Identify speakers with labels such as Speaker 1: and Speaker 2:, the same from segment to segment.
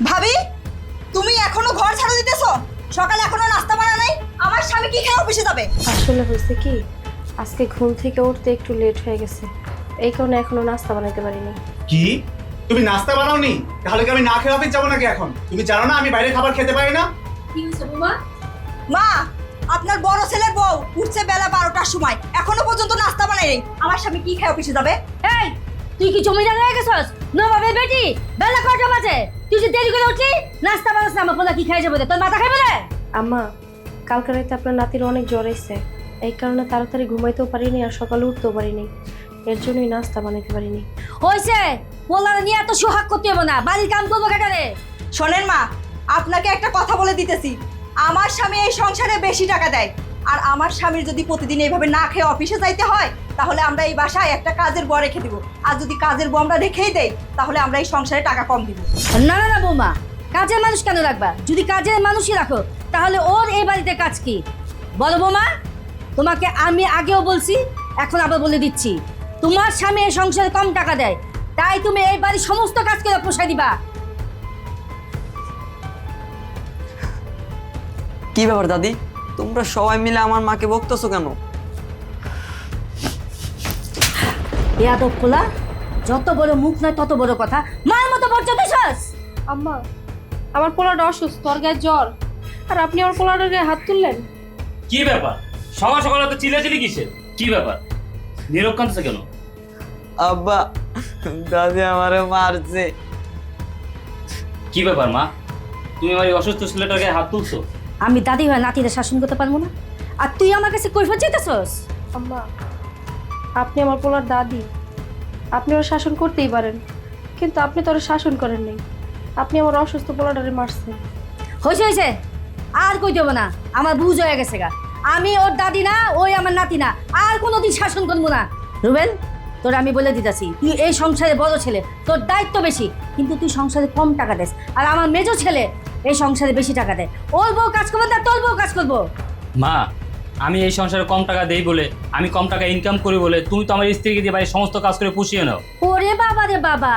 Speaker 1: ভাবি, তুমি এখনো ঘর ঝাড়ু দিতেছো? সকালে এখনো নাস্তা বানা নাই? আমার স্বামী কি খেয়ে অফিসে যাবে?
Speaker 2: আসলে হয়েছে কি, আজকে ঘুম থেকে উঠতে একটু লেট হয়ে গেছে, এই কারণে এখনো নাস্তা বানাইতে পারিনি।
Speaker 3: কি তুমি নাস্তা বানাওনি? তাহলে কি আমি না খেয়ে অফিস যাবো নাকি এখন? তুমি জানো না আমি বাইরে খাবার খেতে পারি না?
Speaker 2: কি হয়েছে বৌমা?
Speaker 1: মা, আপনার বড় ছেলের বউ উঠছে বেলা 12টার সময়, এখনো পর্যন্ত নাস্তা বানাই নাই। আমার স্বামী কি খেয়ে অফিসে যাবে?
Speaker 4: এই তুই কি জমিদার হয়ে গেছস? নবাবের বেটি, বেলা কয়টা বাজে? তুই যে দেরি করে উঠলি, নাস্তা বানাস না, আমার পোলা কি খাই যাবে? তোর মাথা খাইবে রে?
Speaker 2: আম্মা, কালকে রাতে আপনার নাতির অনেক জ্বর এসেছে, এই কারণে তাড়াতাড়ি ঘুমাইতেও পারিনি আর সকালে উঠতেও পারিনি, এর জন্যই নাস্তা বানাইতে পারিনি।
Speaker 4: হইছে, পোলার নিয়ে এত সোহাগ করতে হবে না, বাড়ির কাম করবো কেটারে?
Speaker 1: শোনেন মা, আপনাকে একটা কথা বলে দিতেছি, আমার স্বামী এই সংসারে বেশি টাকা দেয়, আর আমার স্বামীর যদি প্রতিদিন এইভাবে না খেয়ে অফিসে যাইতে হয়, তাহলে আমরা এই বাসায় একটা কাজের বউ রেখে দিব। আর যদি কাজের বউ আমরা রেখেই দেই, তাহলে আমরা এই সংসারে টাকা কম দিব।
Speaker 4: না না না বৌমা, কাজের মানুষ কেন রাখবা? যদি কাজের মানুষই রাখো, তাহলে ওর এই বাড়িতে কাজ কি? বলো বৌমা, তোমাকে আমি আগেও বলছি, এখন আবার বলে দিচ্ছি, তোমার স্বামী এই সংসারে কম টাকা দেয়, তাই তুমি এই বাড়ির সমস্ত কাজ করে পোষাই দিবা।
Speaker 5: কি ব্যাপার দাদি, তোমরা সবাই মিলে আমার মাকে বকতেছো কেন?
Speaker 4: বেয়াদব পোলা, যত বড় মুখ নয় তত বড় কথা, মায়ের মতো বর্জা দিছস।
Speaker 2: আম্মা, আমার পোলাটা অসুস্থ, ওর গায়ে জ্বর, আর আপনি আমার পোলাটার গায়ে হাত তুললেন।
Speaker 6: কি ব্যাপার? সকাল সকাল তো চিল্লাচিল্লি কিসের? কি ব্যাপার? নীরব কাঁদছে কেন?
Speaker 5: আব্বা, দাদি আমারে মারছে।
Speaker 6: কি ব্যাপার মা, তুমি আমার এই অসুস্থ ছেলেটার গায়ে হাত তুলছো?
Speaker 4: আমি দাদি হয়ে নাতিদের শাসন করতে পারবো না, আর তুই আমার কাছে কৈফিয়ত চাইতেছস?
Speaker 2: আম্মা, আপনি আমার পোলার দাদি, আপনি ওরা শাসন করতেই পারেন, কিন্তু আপনি তো ওরা শাসন করেন নাই, আপনি আমার অসুস্থ পোলাটারে মারছেন।
Speaker 4: হয়েছে হয়েছে, আর কই দেবো না, আমার বুঝ হয়ে গেছে গা। আমি ওর দাদি না, ওই আমার নাতি না, আর কোনোদিন শাসন করবো না। রুবেল, তোর আমি বলে দিতেছি, তুই এই সংসারে বড় ছেলে, তোর দায়িত্ব বেশি, কিন্তু তুই সংসারে কম টাকা দেস, আর আমার মেজো ছেলে এই সংসারে বেশি টাকা দেয়। ওর বউ কাজ করবো না, তোর বউ কাজ করবো?
Speaker 6: মা, আমি এই সংসারে কম টাকা দেই বলে, আমি কম টাকা ইনকাম করি বলে তুমি তো আমার স্ত্রীকে দিয়ে বাড়ির সমস্ত কাজ করে পুষিয়ে নাও।
Speaker 4: ওরে বাবা রে বাবা,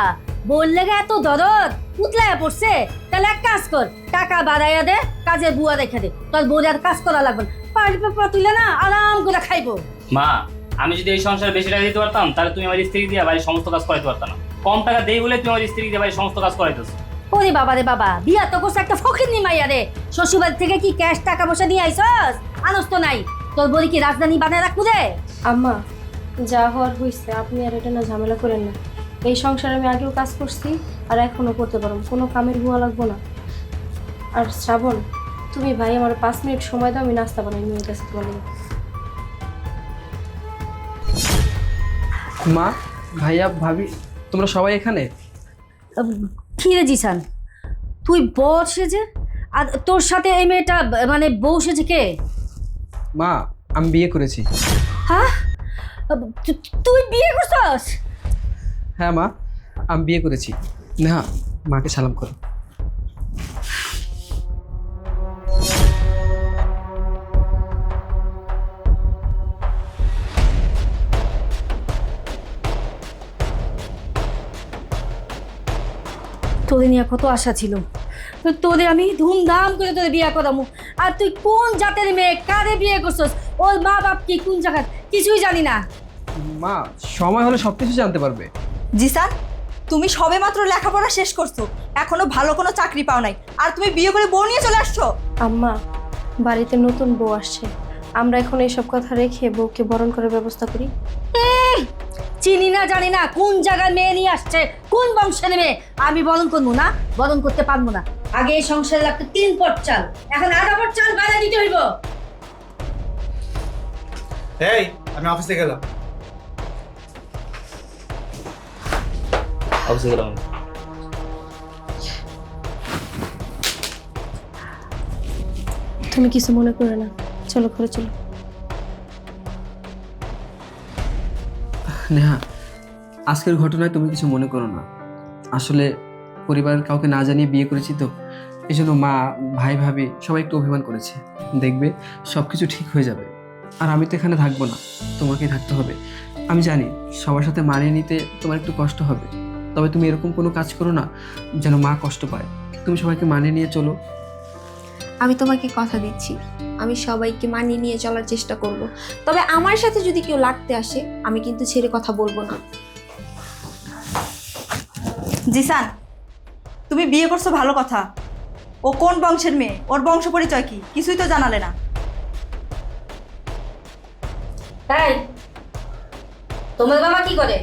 Speaker 4: বললে গা এত দরদ উতলায় পড়ছে? তাহলে এক কাজ কর, টাকা বাড়াইয়া দে, কাজের বুয়া রেখে দে, তোর বউর আর কাজ করা লাগবে না, পাড়ি পেপা তুলে না আরাম করে খাইবো।
Speaker 6: মা, আমি যদি এই সংসারে বেশি টাকা দিতে পারতাম, তাহলে তুমি আমার স্ত্রীকে দিয়ে বাড়ির সমস্ত কাজ করাইতে পারতাম না। কম টাকা দেই বলে তুমি আমার স্ত্রীকে দিয়ে বাড়ির সমস্ত কাজ করাইতেছো।
Speaker 4: ওরে বাবা রে বাবা, বিয়া তো করছে একটা ফকির নি মাইয়া রে, শ্বশুরবাড়ি থেকে কি ক্যাশ টাকা পয়সা নিয়ে আইসস? আনস তো নাই, তোর বলি কি রাজধানী বানায় রাখবো রে?
Speaker 2: আম্মা, যা হওয়ার হয়েছে, আপনি আর এটা না ঝামেলা করেন না, এই সংসারে আমি আগেও কাজ করছি আর এখনো করতে পারবো, কোনো কামের ভুয়া লাগবো না। আর শ্রাবণ, তুমি ভাই আমার 5 মিনিট সময় দাও, আমি নাস্তা বানাই নিয়ে গেছি তোমার জন্য।
Speaker 7: মা, ভাইয়া, ভাবি, তোমরা সবাই এখানে?
Speaker 4: কি রে জিসান, তুই বর সেজে, আর তোর সাথে এই মেয়েটা মানে বউ সেজে কে?
Speaker 7: মা, আমি বিয়ে করেছি।
Speaker 4: হ্যাঁ, তুই বিয়ে করছস?
Speaker 7: হ্যাঁ মা, আমি বিয়ে করেছি। নেহা, মাকে সালাম করো।
Speaker 4: তোদের নিয়ে কত আশা ছিল, তোদের আমি ধুমধাম করে তোদের বিয়ে করাবো, আর তুই কোন জাতের মেয়ে, কারে বিয়ে করছস, ওর মা বাপ কি, কোন জায়গা, কিছুই জানি না।
Speaker 7: মা, সময় হলে সবকিছু জানতে পারবে।
Speaker 1: জিসান, তুমি সবেমাত্র লেখাপড়া শেষ করছো, এখনো ভালো কোনো চাকরি পাও নাই, আর তুমি বিয়ে করে বউ নিয়ে চলে আসছো?
Speaker 2: আম্মা, বাড়িতে নতুন বউ আসছে, আমরা এখন এইসব কথা রেখে বউকে বরণ করার ব্যবস্থা করি।
Speaker 4: চিনি না জানি না কোন জায়গায় মেয়ে নিয়ে আসছে, কোন বংশের মেয়ে, আমি বরণ করবো না, বরণ করতে পারবো না। আগে এই সংসারে লাগতো 3 পট চাল, এখন আধা পট চাল বাড়া দিতে হইব।
Speaker 3: এই, আমি অফিসে গেলাম।
Speaker 6: অফিসে গেলাম।
Speaker 2: তুমি কিছু মনে করে না, চলো ঘরে চলো।
Speaker 7: নেহা, আজকের ঘটনায় তুমি কিছু মনে করো না, আসলে পরিবারের কাউকে না জানিয়ে বিয়ে করেছি তো, এই জন্য মা, ভাই, ভাবি সবাই একটু অভিমান করেছে। দেখবে সব কিছু ঠিক হয়ে যাবে, আর আমি তো এখানে থাকবো না, তোমাকেই থাকতে হবে। আমি জানি সবার সাথে মানিয়ে নিতে তোমার একটু কষ্ট হবে, তবে তুমি এরকম কোনো কাজ করো না যেন মা কষ্ট পায়, তুমি সবাইকে মানিয়ে নিয়ে চলো।
Speaker 8: আমি তোমাকে কথা দিচ্ছি, আমি সবাইকে মানিয়ে নিয়ে চলার চেষ্টা করব। তবে আমার সাথে যদি কেউ লাগতে আসে আমি কিন্তু ছেড়ে কথা বলবো না।
Speaker 1: জিসান, তুমি বিয়ে করছো ভালো কথা। ও কোন বংশের মেয়ে, ওর বংশ পরিচয় কি, কিছুই তো জানালে না।
Speaker 4: তাই তোমার বাবা কি করে?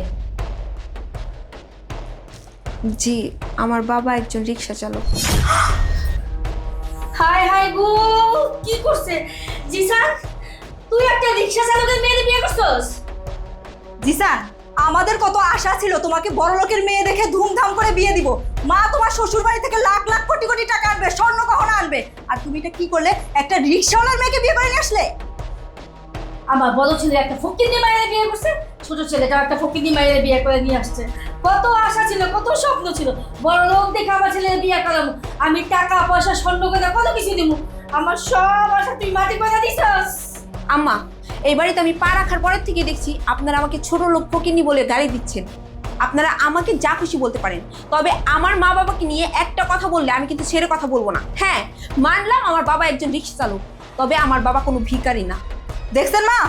Speaker 8: জি, আমার বাবা একজন রিক্সা চালক।
Speaker 4: হাই হাই গো, কি করছে জিসান? তুই একটা রিক্সা চালকের মেয়ে বিয়ে করছস?
Speaker 1: জিসান, আমাদের কত আশা ছিল তোমাকে বড়লোকের মেয়ে দেখে ধুমধাম করে বিয়ে দিব। মা তোমার শ্বশুর বাড়ি থেকে লাখ লাখ কোটি কোটি টাকা আনবে, স্বর্ণ গহনা আনবে, আর তুমি এটা কি করলে? একটা রিক্সাওয়ালার মেয়েকে বিয়ে করে নিয়ে আসলে।
Speaker 4: আমার বড় ছেলে একটা ফকিন্নি মায়ের বিয়ে করছে, ছোট ছেলেটা একটা ফকিন্নি মায়ের বিয়ে করে নিয়ে আসছে। কত আশা ছিল, কত স্বপ্ন ছিল, বড় লোক দেখে আমার ছেলের বিয়ে করাবো, আমি টাকা পয়সা স্বর্ণ করে কত কিছু দিব। আমার সব আশা তুই মাটি করে দিছস।
Speaker 8: আম্মা, এই বাড়িতে আমি পা রাখার পরের থেকে দেখছি আপনারা আমাকে ছোট লোক ফকিনি বলে গালি দিচ্ছেন। আপনারা আমাকে যা খুশি বলতে পারেন, তবে আমার মা বাবাকে নিয়ে একটা কথা বললে আমি কিন্তু ছেড়ে কথা বলবো না। হ্যাঁ, মানলাম আমার বাবা একজন রিক্সা চালক, তবে আমার বাবা কোনো ভিখারি না।
Speaker 1: দেখছেন মা,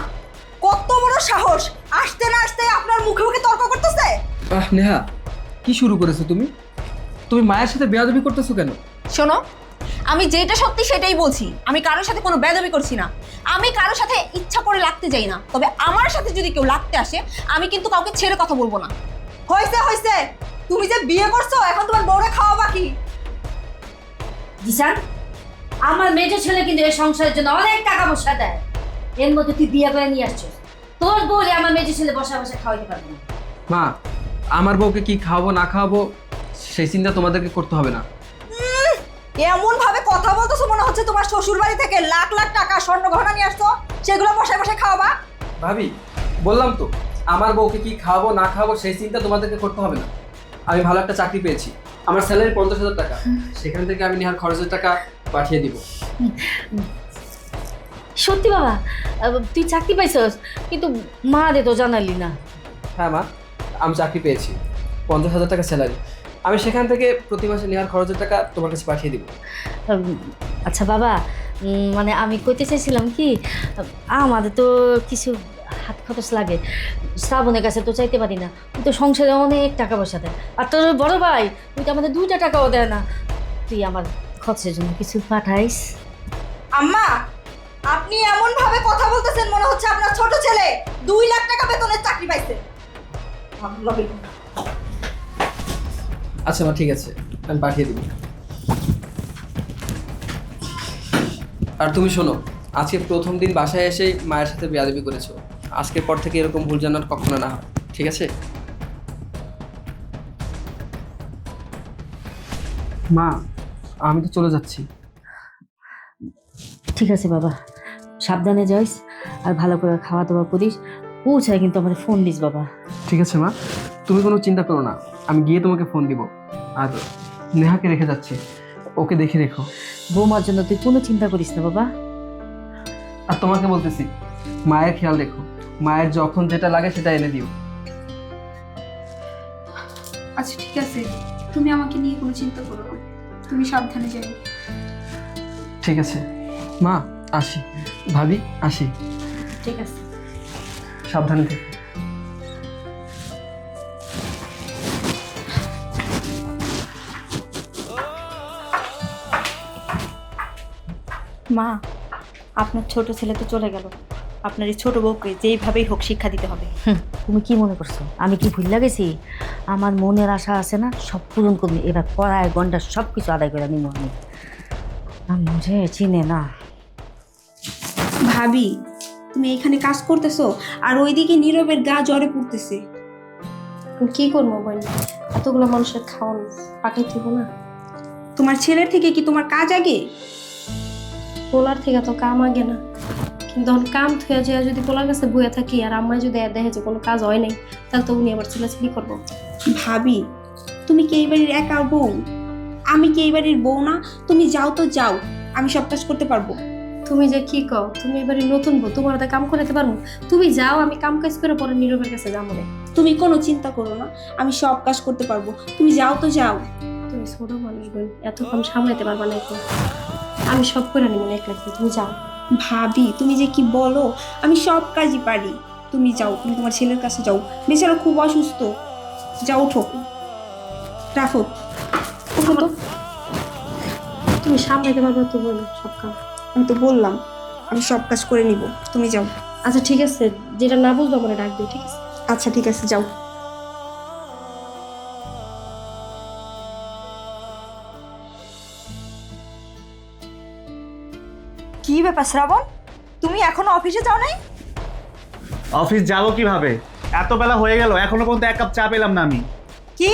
Speaker 1: কত বড় সাহস! আসতে না আসতে আপনার মুখে মুখে তর্ক করতেছে।
Speaker 7: নেহা, কি শুরু করেছো তুমি? তুমি মায়ের সাথে বেয়াদবি করতেছো কেন?
Speaker 8: শোনো, আমি যেটা সত্যি সেটাই বলছি। আমি কারোর সাথে কোনো বেয়াদবি করছি না। আমি কারোর সাথে ইচ্ছা করে লাগতে যাই না, তবে আমার সাথে যদি কেউ লাগতে আসে আমি কিন্তু কাউকে ছেড়ে কথা বলবো না।
Speaker 1: হয়েছে হয়েছে, তুমি যে বিয়ে করছো এখন তোমার বউরে খাওয়া বাকি।
Speaker 4: জিসান, আমার মেজো ছেলে কিন্তু এই সংসারের জন্য অনেক টাকা পয়সা দেয়, এর মধ্যে তুই বিয়ে করে নিয়ে আসছিস। তোর বউরে আমার মেজো ছেলে বসা বসা খাওয়াইতে পারবে না।
Speaker 7: মা, আমার বউকে কি খাওয়াবো না খাওয়াবো সেই চিন্তা তোমাদেরকে করতে হবে না।
Speaker 1: এমন ভাবে কথা বলতেছো মনে হচ্ছে তোমার শ্বশুর বাড়ি থেকে লাখ লাখ টাকা স্বর্ণ গহনা নিয়ে আসছো, সেগুলো বসায় বসায় খাওয়াবা।
Speaker 7: ভাবি, বললাম তো আমার বউকে কি খাওয়াবো না খাওয়াবো সেই চিন্তা তোমাদেরকে করতে হবে না। আমি ভালো একটা চাকরি পেয়েছি, আমার স্যালারি 50,000 টাকা, সেখান থেকে আমি নেহার খরচের টাকা পাঠিয়ে দিব।
Speaker 4: সত্যি বাবা, তুই চাকরি পাইছস, কিন্তু মা দে তো জানালি না।
Speaker 7: হ্যাঁ মা, আমি চাকরি পেয়েছি, 50,000 টাকা স্যালারি। আমি সেখান থেকে প্রতি মাসে নেহার খরচের টাকা তোমার কাছে পাঠিয়ে দিব।
Speaker 4: আচ্ছা বাবা, মানে আমি কইতে চাইছিলাম কি, আমাদের তো কিছু হাত খরচ লাগে, শ্রাবণের কাছে তো চাইতে পারি না, তুই তো সংসারে অনেক টাকা পয়সা দেয়, আর তোর বড় ভাই তুই তো আমাদের 2টা টাকাও দেয় না, তুই আমার খরচের জন্য কিছু পাঠাইস।
Speaker 1: আম্মা, আপনি এমন ভাবে কথা বলতেছেন মনে হচ্ছে আপনার ছোট ছেলে 2 লাখ টাকা বেতনের চাকরি পাইছে।
Speaker 7: আচ্ছা মা, ঠিক আছে, আমি পাঠিয়ে দিব। আর তুমি শোনো, আজকে প্রথম দিন বাসায় এসে মায়ের সাথে বেয়াদবি করেছো, আজকের পর থেকে এরকম ভুল যেন আর কখনো না হয়, ঠিক আছে? মা, আমি তো চলে যাচ্ছি।
Speaker 4: ঠিক আছে বাবা, সাবধানে যাইস, আর ভালো করে খাওয়া দাওয়া করিস, পৌঁছায় কিন্তু আমার ফোন দিস বাবা।
Speaker 7: ঠিক আছে মা, তুমি কোনো চিন্তা করো না, আমি গিয়ে তোমাকে ফোন দিব। আর নেহাকে রেখে যাচ্ছি, ওকে দেখে রেখো।
Speaker 4: বৌমার জন্য তুই কোনো চিন্তা করিস না বাবা।
Speaker 7: আর তোমাকে বলতেছি, মায়ের খেয়াল রেখো, মায়ের যখন যেটা লাগে সেটা এনে দিও।
Speaker 8: আচ্ছা ঠিক আছে, তুমি আমাকে নিয়ে কোনো চিন্তা করো না, তুমি সাবধানে যাও।
Speaker 7: ঠিক আছে মা, আসি। ভাবি, আসি।
Speaker 4: ঠিক আছে।
Speaker 7: সাবধানে থেকো।
Speaker 1: মা, আপনার ছোট ছেলে তো চলে গেল, আপনার এই ছোট বউকে যেইভাবেই হোক শিক্ষা দিতে হবে।
Speaker 4: তুমি কি মনে করছো আমি কি ভুল লাগেছি? আমার মনের আশা আছে না, সব পূরণ করবি। এবার পড়ায় গন্ডা সব কিছু আদায় করে নিব আমি। মুঝে চিনে না।
Speaker 8: ভাবি, তুমি এখানে কাজ করতেছো আর ওইদিকে নীরবের গা জ্বরে পড়তেছে।
Speaker 2: কি করবো বোন, এতগুলো মানুষের খাওয়ান পাঠাই দিব না?
Speaker 8: তোমার ছেলের থেকে কি তোমার কাজ আগে?
Speaker 2: পোলার থেকে তো কাম আগে না, কিন্তু এখন কাম থুয়া যায় যদি পোলার কাছে বয়ে থাকি আর আম্মাই যদি দেখে যে কোনো কাজ হয় নাই, তাহলে তো উনি আবার ছেলেছেলি করবো।
Speaker 8: ভাবি, তুমি কি এই বাড়ির একা বউ? আমি কি এই বাড়ির বউ না? তুমি যাও তো যাও, আমি সব কাজ করতে পারবো।
Speaker 2: তুমি যে কি কও, তুমি এবারে নতুন বউ, তোমার তো কাম করাতে পারবো। তুমি যাও, আমি কাম কাজ করে পরে নীরবের কাছে যাবো না।
Speaker 8: তুমি কোনো চিন্তা করো না, আমি সব কাজ করতে পারবো। তুমি যাও তো যাও।
Speaker 2: তুমি তুমি ছোট মানুষ বোন, এত কম সামলাতে পারবা না এখন। আমি সব করে নিব এক লাগবে, তুমি যাও।
Speaker 8: ভাবি তুমি যে কি বলো, আমি সব কাজই পারি। তুমি যাও, তুমি তোমার ছেলের কাছে যাও, বেচারা খুব অসুস্থ। যাও, ওঠো, রাখো, ওঠো তো।
Speaker 2: তুমি সামলাতে পারবা তো বোন সব কাজ?
Speaker 8: আমি তো বললাম আমি সব কাজ করে নিব, তুমি যাও।
Speaker 2: আচ্ছা ঠিক আছে, যেটা না বুঝবো আমার ডাক দিও, ঠিক আছে?
Speaker 8: আচ্ছা ঠিক আছে, যাও।
Speaker 1: কি ব্যাপার শ্রাবণ, তুমি এখনো অফিসে যাও নাই?
Speaker 3: অফিস যাবো কিভাবে? এত বেলা হয়ে গেল, এখনো পর্যন্ত এক কাপ চা পেলাম না আমি।
Speaker 1: কি,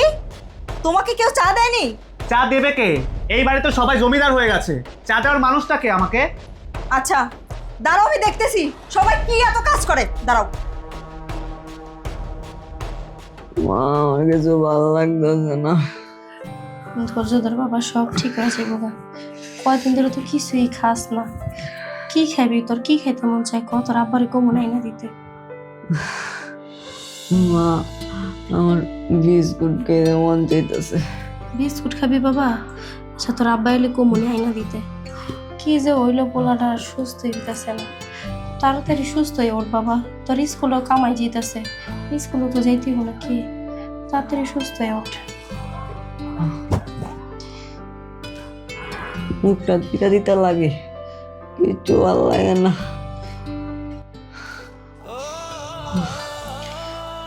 Speaker 1: তোমাকে কেউ চা দেয়নি?
Speaker 3: চা দেবে কে? এই বাড়িতে তো সবাই জমিদার হয়ে গেছে, চা দেওয়ার মানুষটা কে আমাকে?
Speaker 1: আচ্ছা দাঁড়াও, আমি দেখতেছি সবাই কি এত কাজ করে, দাঁড়াও।
Speaker 5: মা আমার কিছু ভালো লাগতেছে না।
Speaker 2: ধৈর্য ধর বাবা, সব ঠিক আছে বাবা। কয়দিন ধরে তো কিছুই খাস না, কি খাবি? তোর কি খাইতে মন চায় কত? তোর আব্বারে কমন আইনা দিতে।
Speaker 5: মা আমার বিস্কুট খেতে মন চাইতেছে।
Speaker 2: বিস্কুট খাবি বাবা? আচ্ছা তোর আব্বা এলে কমনে আইনা দিতে। কি যে হইলো, পোলাটা আর সুস্থ হইতেছে না। তাড়াতাড়ি সুস্থ হয়ে ওঠ বাবা, তোর স্কুলেও কামাই যেতেছে, স্কুলেও তো যাইতেই হলো, কি তাড়াতাড়ি সুস্থ হয়ে ওঠ।
Speaker 5: মুখটা দিতে দিতে লাগে, কিছু ভালো লাগে না।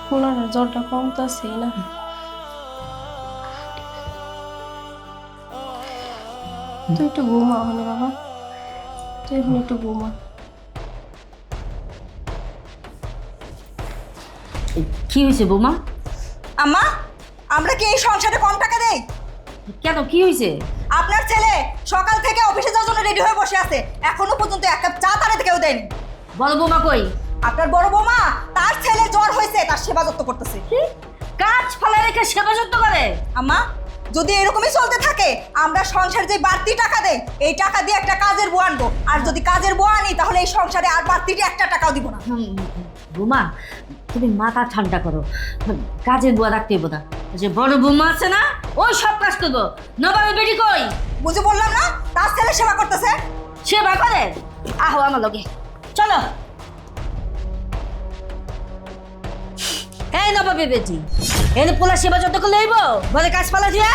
Speaker 2: পোলাটার জ্বরটা কমতেছে না। তুই একটু ঘুমা হলে বাবা, তুই এখন একটু ঘুমা।
Speaker 4: কি হয়েছে বৌমা?
Speaker 1: আম্মা, আমরা কি এই সংসারে কম টাকা দেই?
Speaker 4: কেন, কি হয়েছে?
Speaker 1: আপনার ছেলে সকাল থেকে অফিসে যাওয়ার জন্য রেডি হয়ে বসে আছে, এখনো পর্যন্ত এক কাপ চা তারে কেউ দেয়নি।
Speaker 4: বড় বৌমা কই?
Speaker 1: আপনার বড় বৌমা, তার ছেলে জ্বর হয়েছে, তার সেবা যত্ন করতেছে।
Speaker 4: কাজ ফেলে রেখে সেবা যত্ন করে?
Speaker 1: আম্মা, যদি এরকমই চলতে থাকে, আমরা সংসারে যে বাড়তি টাকা দেই, এই টাকা দিয়ে একটা কাজের বউ আনবো, আর যদি কাজের বউ আনি তাহলে এই সংসারে আর বাড়তি একটা টাকাও দিব না।
Speaker 4: বৌমা তুমি মাথা ঠান্ডা করো, কাজের বুয়া রাখতে হইব না। যে বড় বৌমা আছে না, ওই সব কাজ করবো। নবাবে বেটি কই?
Speaker 1: বুঝে বললাম না, তার ছেলে সেবা করতেছে।
Speaker 4: সেবা করে? আহো আমার লগে, চলো। এই নবাবে বেটি, এনে পোলা সেবা যত্ন করলে হইব? ঘরে কাজ পালা দিয়া?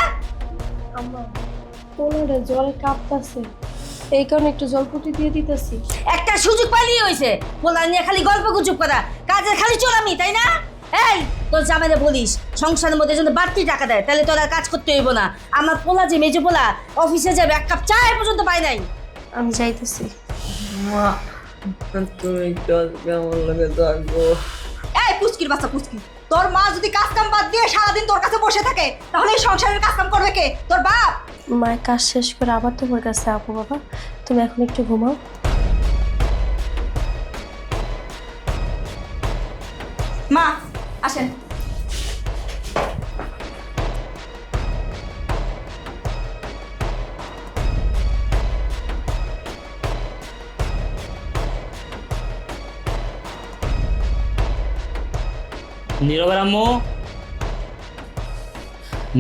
Speaker 2: আম্মা পোলাটা জ্বরে কাঁপতাছে, এই কারণে একটু জলপটি দিয়ে দিতেছি।
Speaker 4: একটা সুযোগ পাইলেই হয়েছে, পোলা নিয়ে খালি গল্প গুজব করা, কাজের খালি চলামি, তাই না? এই তোর জামাইরে বলিস সংসারের মধ্যে যদি বাড়তি টাকা দেয়, তাহলে তোর আর কাজ করতে হইব না। আমার পোলা যে মেজো পোলা অফিসে যাবে, এক কাপ চা পর্যন্ত পাই নাই।
Speaker 2: আমি যাইতেছি।
Speaker 5: মা তুমি একটু আজকে আমার লগে থাকবো।
Speaker 1: এই পুচকির বাচ্চা পুচকি, তোর মা যদি কাজ কাম বাদ দিয়ে সারাদিন তোর কাছে বসে থাকে, তাহলে এই সংসারের কাজ কাম করবে কে? তোর বাপ।
Speaker 2: মায়ের কাজ শেষ করে আবার তোমার কাছে আপু বাবা, তুমি এখন একটু ঘুমাও।
Speaker 1: মা আসেন।
Speaker 6: নীরবের আম্মু,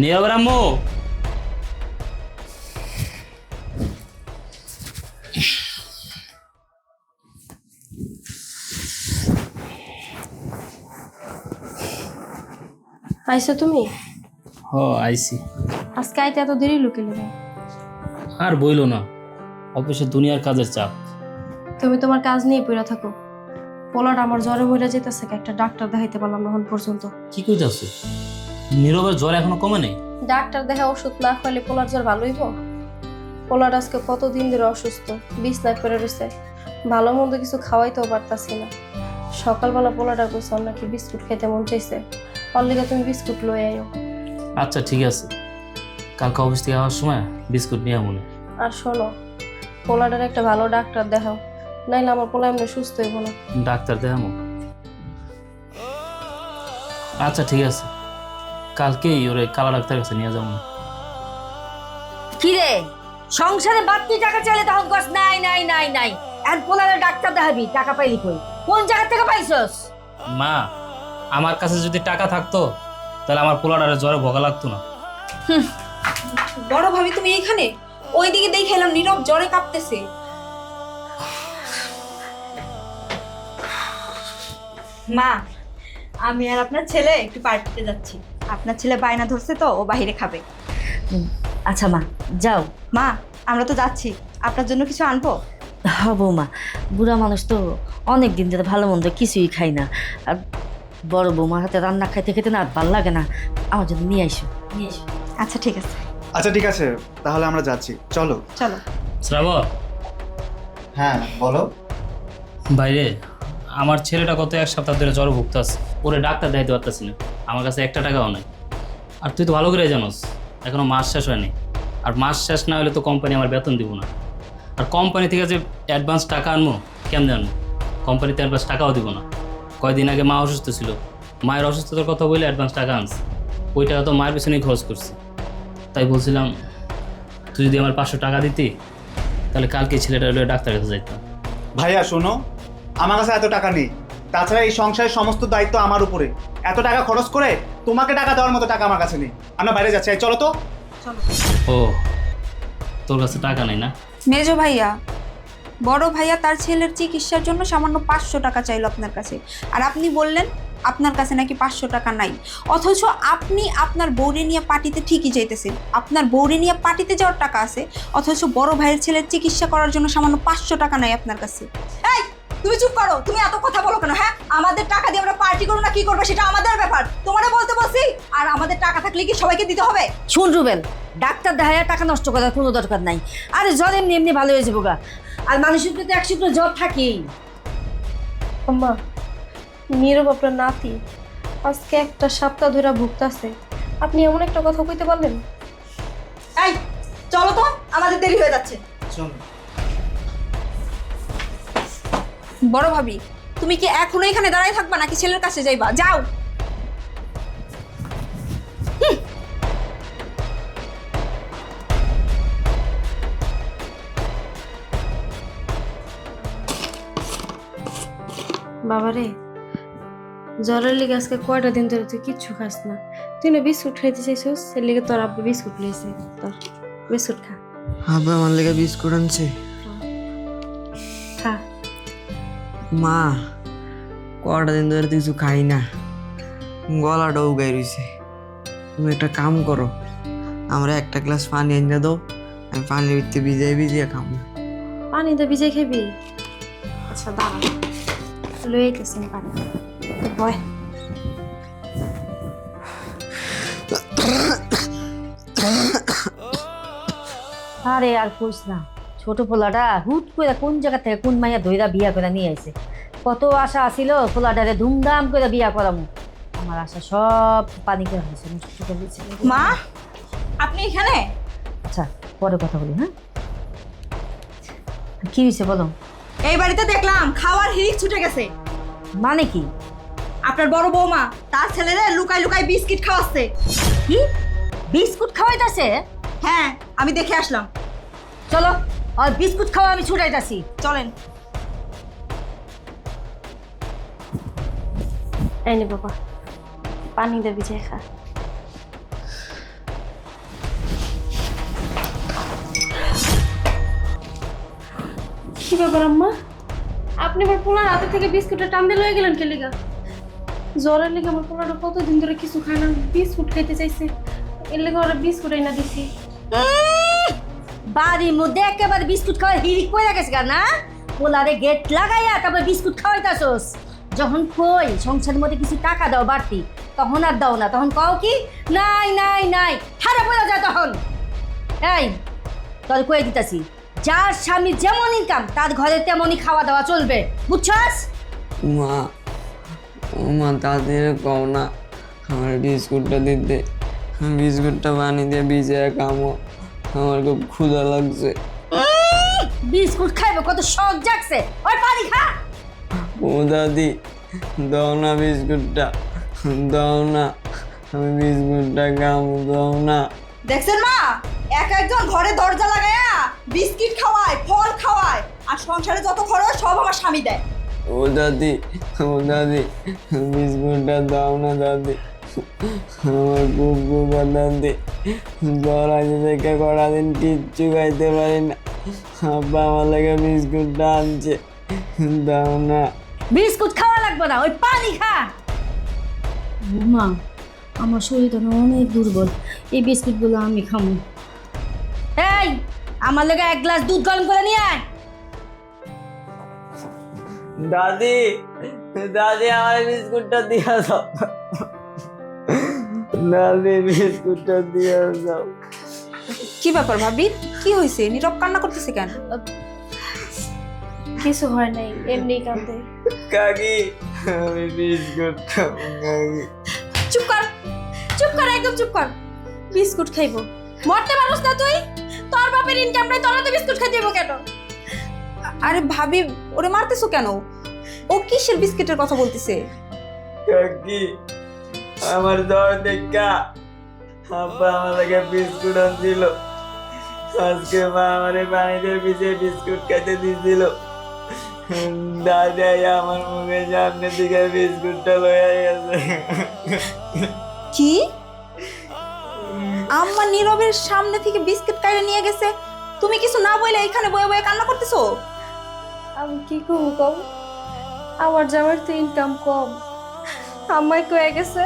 Speaker 6: নীরবের আম্মু।
Speaker 2: আইসো তুমি?
Speaker 6: হ আইসি।
Speaker 2: আজকে আইতে এত দেরি লুকিয়ে নেবে?
Speaker 6: আর বইলো না, অফিসে দুনিয়ার কাজের চাপ।
Speaker 2: তুমি তোমার কাজ নিয়ে পড়ে থাকো। পোলাটা আমার জ্বরে মরে যেতেছে, একটা ডাক্তার দেখাইতে পারলাম না এখন পর্যন্ত।
Speaker 6: কি কইতাছো? নীরবের জ্বর এখনো কমে নাই?
Speaker 2: ডাক্তার দেখা ওষুধ না খাইলে পোলার জ্বর ভালো হইব? পোলার আজকে কতদিন ধরে অসুস্থ, বিছনায় পড়ে রয়েছে, ভালো মন্দ কিছু খাওয়াইতেও পারতাছি না। সকালবেলা পোলাটা কইছে ওর নাকি বিস্কুট খেতে মন চাইছে, ওর লিগে তুমি বিস্কুট লয়ে আইও।
Speaker 6: আচ্ছা ঠিক আছে, কালকে অফিস থেকে আসার সময় বিস্কুট নিয়ে মনে।
Speaker 2: আর শোনো, পোলাটার একটা ভালো ডাক্তার দেখাও, নাইলে আমার পোলা এমনি সুস্থ হইব না।
Speaker 6: ডাক্তার দেখামো? আচ্ছা ঠিক আছে, কালকেই ওরে কালা ডাক্তারের কাছে নিয়ে যাবো।
Speaker 4: কি রে, সংসারে বাড়তি টাকা চাইলে তখন কস নাই নাই নাই নাই, এখন পোলারে ডাক্তার দেখাবি, টাকা পাইলি কই? কোন জায়গা থেকে পাইছস?
Speaker 6: মা, আমার কাছে যদি টাকা থাকতো তাহলে আমার পোলাটারে জ্বরে ভোগা লাগতো না।
Speaker 8: বড় ভাবি তুমি এইখানে? ওইদিকে দেখে এলাম নীরব জ্বরে কাঁপতেছে।
Speaker 1: মা, আমি আর আপনার ছেলে একটু পার্টিতে যাচ্ছি। আপনার ছেলে বায়না ধরছে তো, ও বাইরে খাবে।
Speaker 4: আচ্ছা মা, যাও।
Speaker 1: মা, আমরা তো যাচ্ছি, আপনার জন্য কিছু আনবো?
Speaker 4: হব মা, বুড়া মানুষ তো, অনেক দিন ধরে ভালো মন্দ কিছুই খাই না। আর বড় বৌমার হাতে রান্না খাইতে খেতে না আর ভাল লাগে না। আমার জন্য নিয়ে আইসো, নিয়ে এসো।
Speaker 1: আচ্ছা ঠিক আছে,
Speaker 3: আচ্ছা ঠিক আছে, তাহলে আমরা যাচ্ছি, চলো।
Speaker 1: চলো।
Speaker 6: শ্রাবণ,
Speaker 3: হ্যাঁ বলো।
Speaker 6: বাইরে আমার ছেলেটা গত এক সপ্তাহ ধরে জ্বর ভুগতেছে, ওরে ডাক্তার দেখাইতে পারতেছি না, আমার কাছে 1 টাকাও নাই। আর তুই তো ভালো করে জানোস এখনো মাস শেষ হয়নি, আর মাস শেষ না হলে তো কোম্পানি আমার বেতন দিব না। আর কোম্পানি থেকে যে অ্যাডভান্স টাকা আনবো কেমন আনবো? কোম্পানিতে অ্যাডভান্স টাকাও দিব না। কয়দিন আগে মা অসুস্থ ছিল, মায়ের অসুস্থতার কথা বলে অ্যাডভান্স টাকা আনছে, ওই টাকা তো মায়ের পিছনেই খরচ করছে। তাই বলছিলাম তুই যদি আমার 500 টাকা দিতি তাহলে কালকে ছেলেটা ডাক্তারের কাছে যাইতাম।
Speaker 3: ভাইয়া শোনো, আমার কাছে এত টাকা নেই, তাছাড়া এই সংসারের সমস্ত দায়িত্ব আমার উপরে। এত টাকা খরচ করে তোমাকে টাকা দেওয়ার মতো টাকা আমার কাছে নেই। আমরা বাইরে যাচ্ছি, এই চলো তো।
Speaker 6: ও, তোর কাছে টাকা নেই না?
Speaker 8: মেজো ভাইয়া, বড় ভাইয়া তার ছেলের চিকিৎসার জন্য সামান্য 500 টাকা চাইলো আপনার কাছে, আর আপনি বললেন আপনার কাছে নাকি 500 টাকা নাই। অথচ আপনি আপনার বউরে নিয়ে পার্টিতে ঠিকই যাইতেছেন, আপনার বউরে নিয়ে পার্টিতে যাওয়ার টাকা আছে, অথচ বড় ভাইয়ের ছেলের চিকিৎসা করার জন্য সামান্য 500 টাকা নাই আপনার কাছে।
Speaker 1: এই, তুমি চুপ করো। তুমি এত কথা বলো কেন? হ্যাঁ, আমাদের টাকা দিয়ে আমরা পার্টি করবো না কি করবো সেটা আমাদের ব্যাপার, তোমারে বলতে বলছি। আর আমাদের টাকা থাকলে কি সবাইকে দিতে হবে?
Speaker 4: শুন রুবেল, ডাক্তার দেখায় টাকা নষ্ট করার কোনো দরকার নাই। আরে জ্বর এমনি এমনি ভালো হয়ে যাবো গা। আর মানুষের প্রতি 100 জ্বর থাকেই।
Speaker 2: আম্মা, নীরব আপনার নাতি আজকে 1 সপ্তাহ ধরে ভুগতেছে, আপনি এমন একটা কথা কইতে পারলেন?
Speaker 1: এই চলো তো, আমাদের দেরি হয়ে যাচ্ছে।
Speaker 3: চলো।
Speaker 8: বড় ভাবি, তুমি কি এখনো এখানে দাঁড়ায় থাকবা নাকি ছেলের কাছে যাইবা? যাও।
Speaker 2: বাবারে, জ্বরের লিগে আজকে কয়টা দিন ধরে তুই কিচ্ছু খাস না। তুই না বিস্কুট খাইতে চাইছিস, এর লিগে তোর আব্বু বিস্কুট লইছে, তোর বিস্কুট খা।
Speaker 5: আব্বা আমার লেগে বিস্কুট আনছে।
Speaker 2: খা।
Speaker 5: মা, কটা দিন ধরে তো কিছু খাই না, গলাটা উগাই রয়েছে। তুমি একটা কাম করো, আমরা একটা গ্লাস পানি এনে দাও, আমি পানির ভিতরে ভিজিয়ে ভিজিয়ে খাবো।
Speaker 2: পানিতে ভিজে খাবি? আচ্ছা দাঁড়া, লই আইতেছেন পানি। বয়।
Speaker 4: আরে আর কইস না, ছোট পোলাটা হুট করে কোন জায়গা থেকে কোন মাইয়া ধইরা বিয়া করে নিয়ে আইছে। কত আশা আছিল পোলাটারে ধুমধাম করে বিয়া করামু, আমার আশা সব পানি করে হয়েছে, নষ্ট করে দিয়েছে।
Speaker 1: মা, আপনি এখানে?
Speaker 4: আচ্ছা পরে কথা বলি। হ্যাঁ, কি হয়েছে বলো?
Speaker 1: এই বাড়িতে দেখলাম খাওয়ার হিড়িক ছুটে গেছে।
Speaker 4: মানে কি?
Speaker 1: আপনার বড় বৌমা তার ছেলেরে লুকাই লুকাই বিস্কিট খাওয়াচ্ছে।
Speaker 4: কি বিস্কুট খাওয়াইতেছে?
Speaker 1: হ্যাঁ, আমি দেখে আসলাম।
Speaker 4: চলো, আর বিস্কুট খাওয়া আমি ছুটাইতাছি।
Speaker 1: চলেন।
Speaker 2: এই নে বাবা, পানি দিয়ে ভিজে খা। কি ব্যাপার আম্মা, আপনি আমার পোলার হাতে থেকে বিস্কুটটা টান দিয়ে লয়ে গেলেন কে লিগা? জ্বরের লেগে আমার পোলাটা কতদিন ধরে কিছু খায় না, বিস্কুট খাইতে চাইছে, এর লেগে ওরা বিস্কুট এনে দিছি।
Speaker 4: বাড়ির মধ্যে একেবারে বিস্কুট খাওয়ার হিরিক পড়ে গেছে গা না? পোলারে গেট লাগাইয়া তারপর বিস্কুট খাওয়াইতাছস। যখন কই সংসারের মধ্যে কিছু টাকা দাও বাড়তি, তখন আর দাও না, তখন কও কি নাই নাই নাই, খারাপ হয়ে যায় তখন। এই তোর কয়ে দিতাছি, যার স্বামী যেমন ইনকাম তার ঘরে তেমনই খাওয়া দাওয়া চলবে, বুঝছস?
Speaker 5: মা, ও মা, তাদের কও না আমার বিস্কুটটা দিতে, আমি বিস্কুটটা পানি দিয়ে ভিজিয়ে খাবো, আমার খুব ক্ষুধা লাগছে।
Speaker 4: বিস্কুট খাইবে কত শখ জাগছে, ওই পানি খা।
Speaker 5: ও দাদি, দাও না বিস্কুটটা, দাও না, আমি বিস্কুটটা খাবো, দাও না।
Speaker 1: দেখছেন মা, এক একজন ঘরে দরজা লাগায়া বিস্কিট খাওয়ায়, ফল খাওয়ায়, আর সংসারে যত খরচ সব আমার স্বামী দেয়।
Speaker 5: ও দাদি, ও দাদি, বিস্কুটটা দাও না দাদি। আমার খুব ভোগান্তি, জ্বর আছে থেকে কটা দিন কিচ্ছু খাইতে পারি না। আব্বা আমার লাগে বিস্কুটটা আনছে, দাও না।
Speaker 4: বিস্কুট খাওয়া লাগবে না, ওই পানি খা। মা, আমার শরীরটা না অনেক দুর্বল, এই বিস্কুটগুলো আমি খামু। এই, আমার লাগে এক গ্লাস দুধ গরম করে নিয়ে আয়।
Speaker 5: দাদি, দাদি আমার বিস্কুটটা দিয়ে দাও, দাদি বিস্কুটটা দিয়ে দাও।
Speaker 8: কি ব্যাপার ভাবি, কি হয়েছে? নীরব কান্না করতেছে কেন?
Speaker 2: কিছু হয় নাই, এমনি কাঁদে।
Speaker 5: কাকি, আমি বিস্কুট খাবো কাকি।
Speaker 2: চুপ কর, চুপ কর, একদম চুপ কর। বিস্কুট খাইবো? মরতে পারোস না তুই? তোর বাপের ইনকাম নাই, তোরা তো বিস্কুট খাই দেবো কেন?
Speaker 8: আরে ভাবি, ওরে মারতেছো কেন? ও কিসের বিস্কিটের কথা বলতেছে?
Speaker 5: কাকি, আমার জ্বর দেখা আব্বা আমার লাগে বিস্কুট আনছিল, আজকে মা আমারে পানিতে ভিজে বিস্কুট খাইতে দিয়েছিল। দাদাই আমার মুখের সামনে দিকে বিস্কুটটা লয়ে গেছে।
Speaker 8: কি? আম্মা নীরবের সামনে থেকে বিস্কিট কাইরে নিয়ে গেছে, তুমি কিছু না বলে এখানে বয়ে বয়ে কান্না করতেছো?
Speaker 2: আমি কি করবো কম? আমার জামাইয়ের তো ইনকাম কম। আম্মাই কয়ে গেছে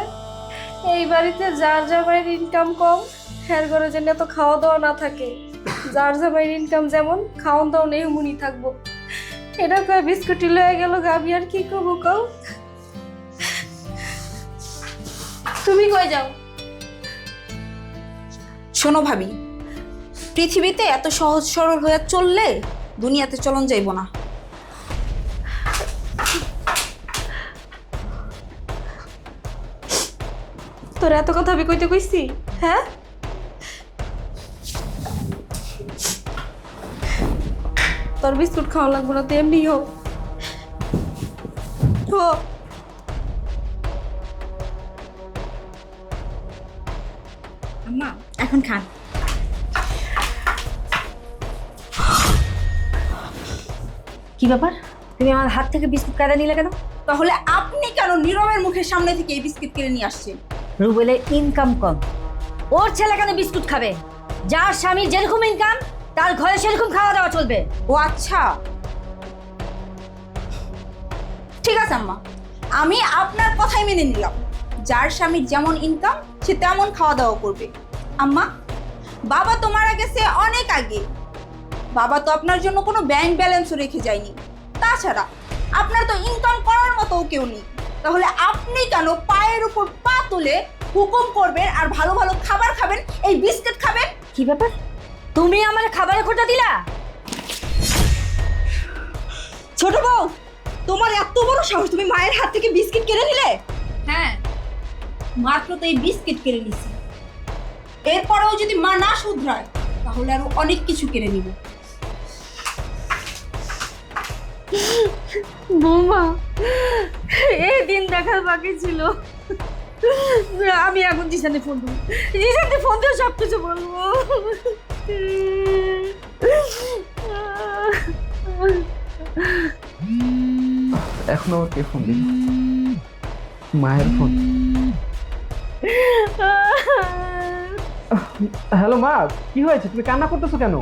Speaker 2: এই বাড়িতে যার জামাইয়ের ইনকাম কম, হের ঘরে যেন তো খাওয়া দাওয়া না থাকে। যার জামাইয়ের ইনকাম যেমন, খাওয়ান দাওয়া নেই এমনই থাকবো। এটা কয়ে বিস্কুটি লয়ে গেল, আমি আর কি করবো কও? তুমি কই যাও?
Speaker 8: শোনো ভাবি, পৃথিবীতে এত সহজ সরল হয়ে চললে দুনিয়াতে চলন যাইব না।
Speaker 2: তোর এত কথা আমি কইতে কইছি? হ্যাঁ, তোর বিস্কুট খাওয়া লাগবো না, তো এমনি হোক।
Speaker 1: আম্মা এখন খান।
Speaker 4: কি ব্যাপার, তুমি আমার হাত থেকে বিস্কুট কেড়ে নিলে কেন?
Speaker 8: তাহলে আপনি কেন নীরবের মুখের সামনে থেকে এই বিস্কিট কিনে নিয়ে আসছেন?
Speaker 4: রুবেলের ইনকাম কম, ওর ছেলে কেন বিস্কুট খাবে? যার স্বামীর যেরকম ইনকাম, তার ঘরে সেরকম খাওয়া দাওয়া চলবে।
Speaker 8: ও আচ্ছা, ঠিক আছে আম্মা, আমি আপনার কথাই মেনে নিলাম। যার স্বামীর যেমন ইনকাম, সে তেমন খাওয়া দাওয়া করবে। আম্মা, বাবা তো মারা গেছে অনেক আগে, বাবা তো আপনার জন্য কোনো ব্যাংক ব্যালেন্সও রেখে যায়নি। তাছাড়া আপনার তো ইনকাম করার মতো কেউ নেই, তাহলে আপনি কেন পায়ের উপর পা তুলে হুকুম করবেন আর ভালো ভালো খাবার খাবেন, এই বিস্কিট খাবেন?
Speaker 4: কি ব্যাপার, তুমি আমার খাবারে খোঁটা দিলা?
Speaker 1: ছোট বউ, তোমার এত বড় সাহস, তুমি মায়ের হাত থেকে বিস্কিট কেড়ে নিলে?
Speaker 8: হ্যাঁ, মাত্র তো এই বিস্কিট কেড়ে নিছি, এরপরেও যদি মা না শুধরায় তাহলে আরো অনেক কিছু কেড়ে নিব।
Speaker 2: বৌমা, এই দিন দেখার বাকি ছিল। আমি এখন জিসানে ফোন দেবো, জিসানে ফোন দিয়ে সব কিছু বলবো।
Speaker 7: এখন আমার কে ফোন দিল? মায়ের ফোন। হ্যালো মা, কি হয়েছে? তুমি কান্না করতেছো কেন?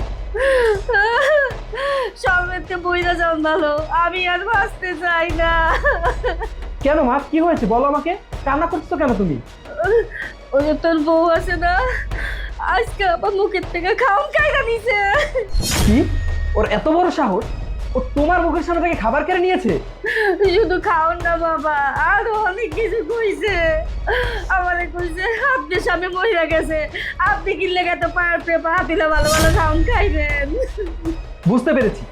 Speaker 2: সবেতে বইরা যাও ভালো, আমি আর বাঁচতে চাই না।
Speaker 7: কেন মা, কি হয়েছে বলো আমাকে? কান্না করতেছো কেন তুমি?
Speaker 2: ওই যে তোর বউ আছে না, আজকে আমার মুখের থেকে খাওন খাইরা নিছে।
Speaker 7: কি? ওর এত বড় সাহস, ও তোমার মুখের সামনে থেকে খাবার কেড়ে নিয়েছে?
Speaker 2: শুধু খাওন না বাবা, আরো অনেক কিছু কইছে। আমারে কইছে আপনার স্বামী মহিলা গেছে, আপনি কি লেগে তো পায়ের পেপা দিলে ভালো ভালো খাওন খাইবেন।
Speaker 7: বুঝতে পেরেছি,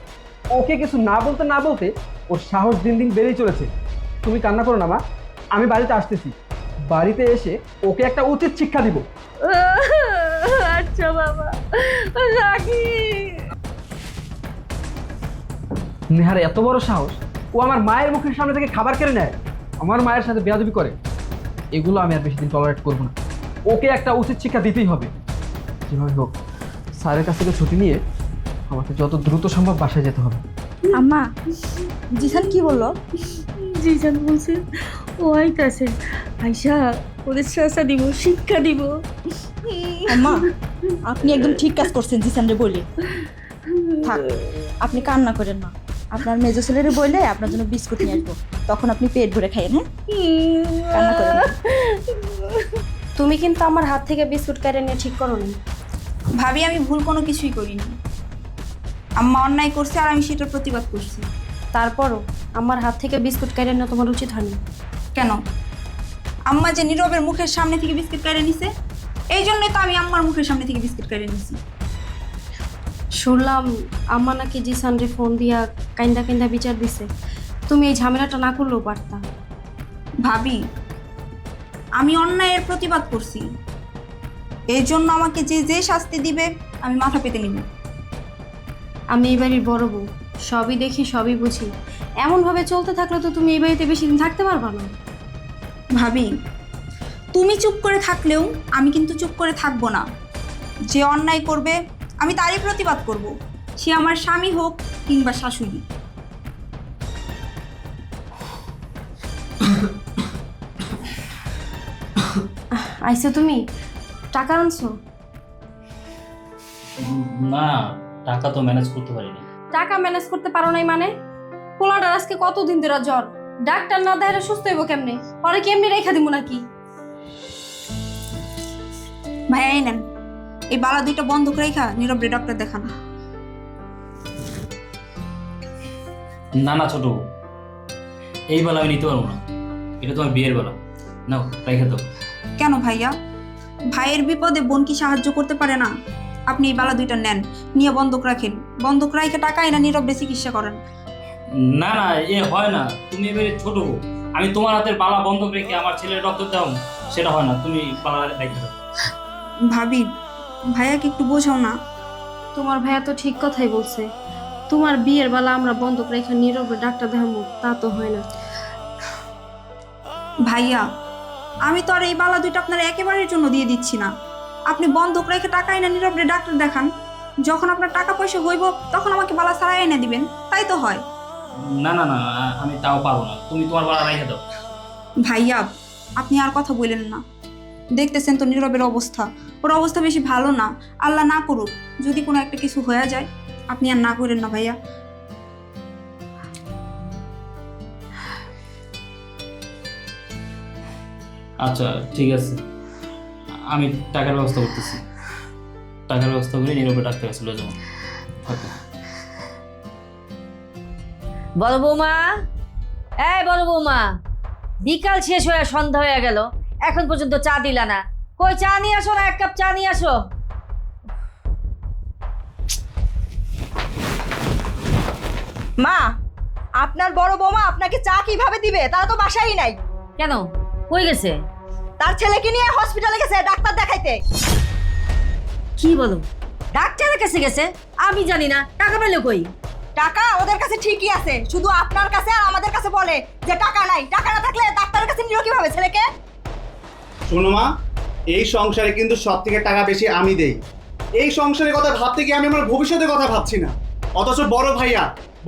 Speaker 7: ওকে কিছু না বলতে না বলতে ওর সাহস দিন দিন বেড়েই চলেছে। তুমি কান্না করো না মা, আমি বাড়িতে আসতেছি। বাড়িতে এসে ওকে একটা উচিত শিক্ষা দিব।
Speaker 2: আচ্ছা বাবা, রাখি।
Speaker 7: নেহার এত বড় সাহস, ও আমার মায়ের মুখের সামনে থেকে খাবার কেড়ে নেয়, আমার মায়ের সাথে বেয়াদবি করে। এগুলো আমি আর বেশি দিন টলারেট করবো না। ওকে একটা উচিত শিক্ষা দিতেই হবে। যেভাবে হোক স্যারের কাছ থেকে ছুটি নিয়ে আমাকে যত দ্রুত সম্ভব বাসায় যেতে হবে।
Speaker 1: আম্মা, জিসান কি বললো?
Speaker 2: জিজান বলছে ও আইতাছে, আইসা ওদের শাসা দিব, শিক্ষা দিব।
Speaker 1: আম্মা আপনি একদম ঠিক কাজ করছেন জিসানরে বলে। থাক আপনি কান্না করেন না, আপনার মেজো ছেলেরে বললে আপনার জন্য বিস্কুট নিয়ে আসবো, তখন আপনি পেট ভরে খাইয়েন। হ্যাঁ কান্না করেন না।
Speaker 2: তুমি কিন্তু আমার হাত থেকে বিস্কুট কেড়ে নিয়ে ঠিক করো নি।
Speaker 8: ভাবি আমি ভুল কোনো কিছুই করিনি। আম্মা অন্যায় করছে আর আমি সেটার প্রতিবাদ করছি।
Speaker 2: তারপরও আমার হাত থেকে বিস্কুট কেড়ে নেওয়া তোমার উচিত হয়নি।
Speaker 8: কেন? আম্মা যে নীরবের মুখের সামনে থেকে বিস্কিট কেড়ে নিছে, এই জন্যই তো আমি আম্মার মুখের সামনে থেকে বিস্কিট কেড়ে নিছি।
Speaker 2: শুনলাম আম্মা নাকি জিসানরে ফোন দিয়া কাইন্দা কাইন্দা বিচার দিছে। তুমি এই ঝামেলাটা না করলেও পারতা।
Speaker 8: ভাবি আমি অন্যায়ের প্রতিবাদ করছি, এই জন্য আমাকে যে যে শাস্তি দিবে আমি মাথা পেতে নিব।
Speaker 2: আমি এই বাড়ির বড় বউ, সবই দেখি সবই বুঝি। এমনভাবে চলতে থাকলে তো তুমি এই বাড়িতে বেশি দিন থাকতে পারবা না।
Speaker 8: ভাবি তুমি চুপ করে থাকলেও আমি কিন্তু চুপ করে থাকবো না। যে অন্যায় করবে আমি তারই প্রতিবাদ করব, সে আমার স্বামী হোক কিংবা শাশুড়ি।
Speaker 2: আইসো তুমি টাকা আনছো?
Speaker 6: না, টাকা তো ম্যানেজ করতে পারিনি।
Speaker 2: টাকা ম্যানেজ করতে পারো নাই মানে? পোলাটার আজকে কতদিন ধরে জ্বর, ডাক্তার না দেখালে সুস্থ হইব কেমনে? পরে কেমনি রেখা দিব নাকি?
Speaker 8: ভাইয়া এই নেন, এই বালা দুইটা বন্ধ করে রেখা নীরব ডক্টর দেখান।
Speaker 6: না না ছোট, এই বেলা আমি নিতে পারবো না, এটা তোমার বিয়ের বেলা। নাও রেখে দাও।
Speaker 8: কেন ভাইয়া? ভাইয়ের বিপদে বোন কি সাহায্য করতে পারে না? আপনি এই বালা দুইটা নেন, নিয়ে বন্ধক রাখেন। বন্ধক রাখে টাকা এনে নীরবে চিকিৎসা করেন।
Speaker 6: না না, এ হয় না। তুমি এবারে ছোট, আমি তোমার হাতের বালা বন্ধক রেখে আমার ছেলের ডক্টর দাও, সেটা হয় না। তুমি বালা রেখে দাও।
Speaker 8: ভাবি ভাইয়াকে একটু বোঝাও না।
Speaker 2: তোমার ভাইয়া তো ঠিক কথাই বলছে। তোমার বিয়ের বেলা আমরা বন্ধক রেখে নীরবে ডাক্তার দেখাবো, তা তো হয় না।
Speaker 8: ভাইয়া আমি তো আর এই বালা দুইটা আপনার একেবারের জন্য দিয়ে দিচ্ছি না। আপনি বন্ধক রেখে টাকা এনে নীরবে ডাক্তার দেখান, যখন আপনার টাকা পয়সা হইব তখন আমাকে বালা ছাড়াই এনে দিবেন, তাই তো হয়।
Speaker 6: না না না, আমি তাও পারবো না। তুমি তোমার বালা রেখে দাও।
Speaker 8: ভাইয়া আপনি আর কথা বললেন না, দেখতেছেন তো নীরবের অবস্থা। ওর অবস্থা বেশি ভালো না। আল্লাহ না করুক যদি কোনো একটা কিছু হয়ে যায়, আপনি আর না করেন না ভাইয়া।
Speaker 6: আচ্ছা ঠিক আছে, আমি টাকার ব্যবস্থা করতেছি। টাকার ব্যবস্থা করে নীরবে ডাক্তার কাছে চলে যাবো।
Speaker 4: বড় বৌমা, এই বড় বৌমা, বিকাল শেষ হয়ে সন্ধ্যা হয়ে গেল, এখন পর্যন্ত চা দিলা না। কই চা নিয়ে আসো না, এক কাপ চা নিয়ে আসো।
Speaker 1: মা আপনার বড় বৌমা আপনাকে চা কিভাবে দিবে? তারা তো বাসায় নাই।
Speaker 4: কেন, কই গেছে?
Speaker 1: তার ছেলেকে নিয়ে হসপিটালে গেছে ডাক্তার দেখাইতে।
Speaker 4: কি বলো, ডাক্তারের কাছে গেছে? আমি জানি না, টাকা পেলো কই?
Speaker 1: টাকা ওদের কাছে ঠিকই আছে, শুধু আপনার কাছে আর আমাদের কাছে বলে যে টাকা নাই। টাকা না থাকলে ডাক্তারের কাছে নিল কিভাবে ছেলেকে?
Speaker 3: শোনো মা, এই সংসারে কিন্তু সব থেকে টাকা বেশি আমি দেই। এই সংসারের কথা ভাবতে গিয়ে আমি আমার ভবিষ্যতের কথা ভাবছি না। অথচ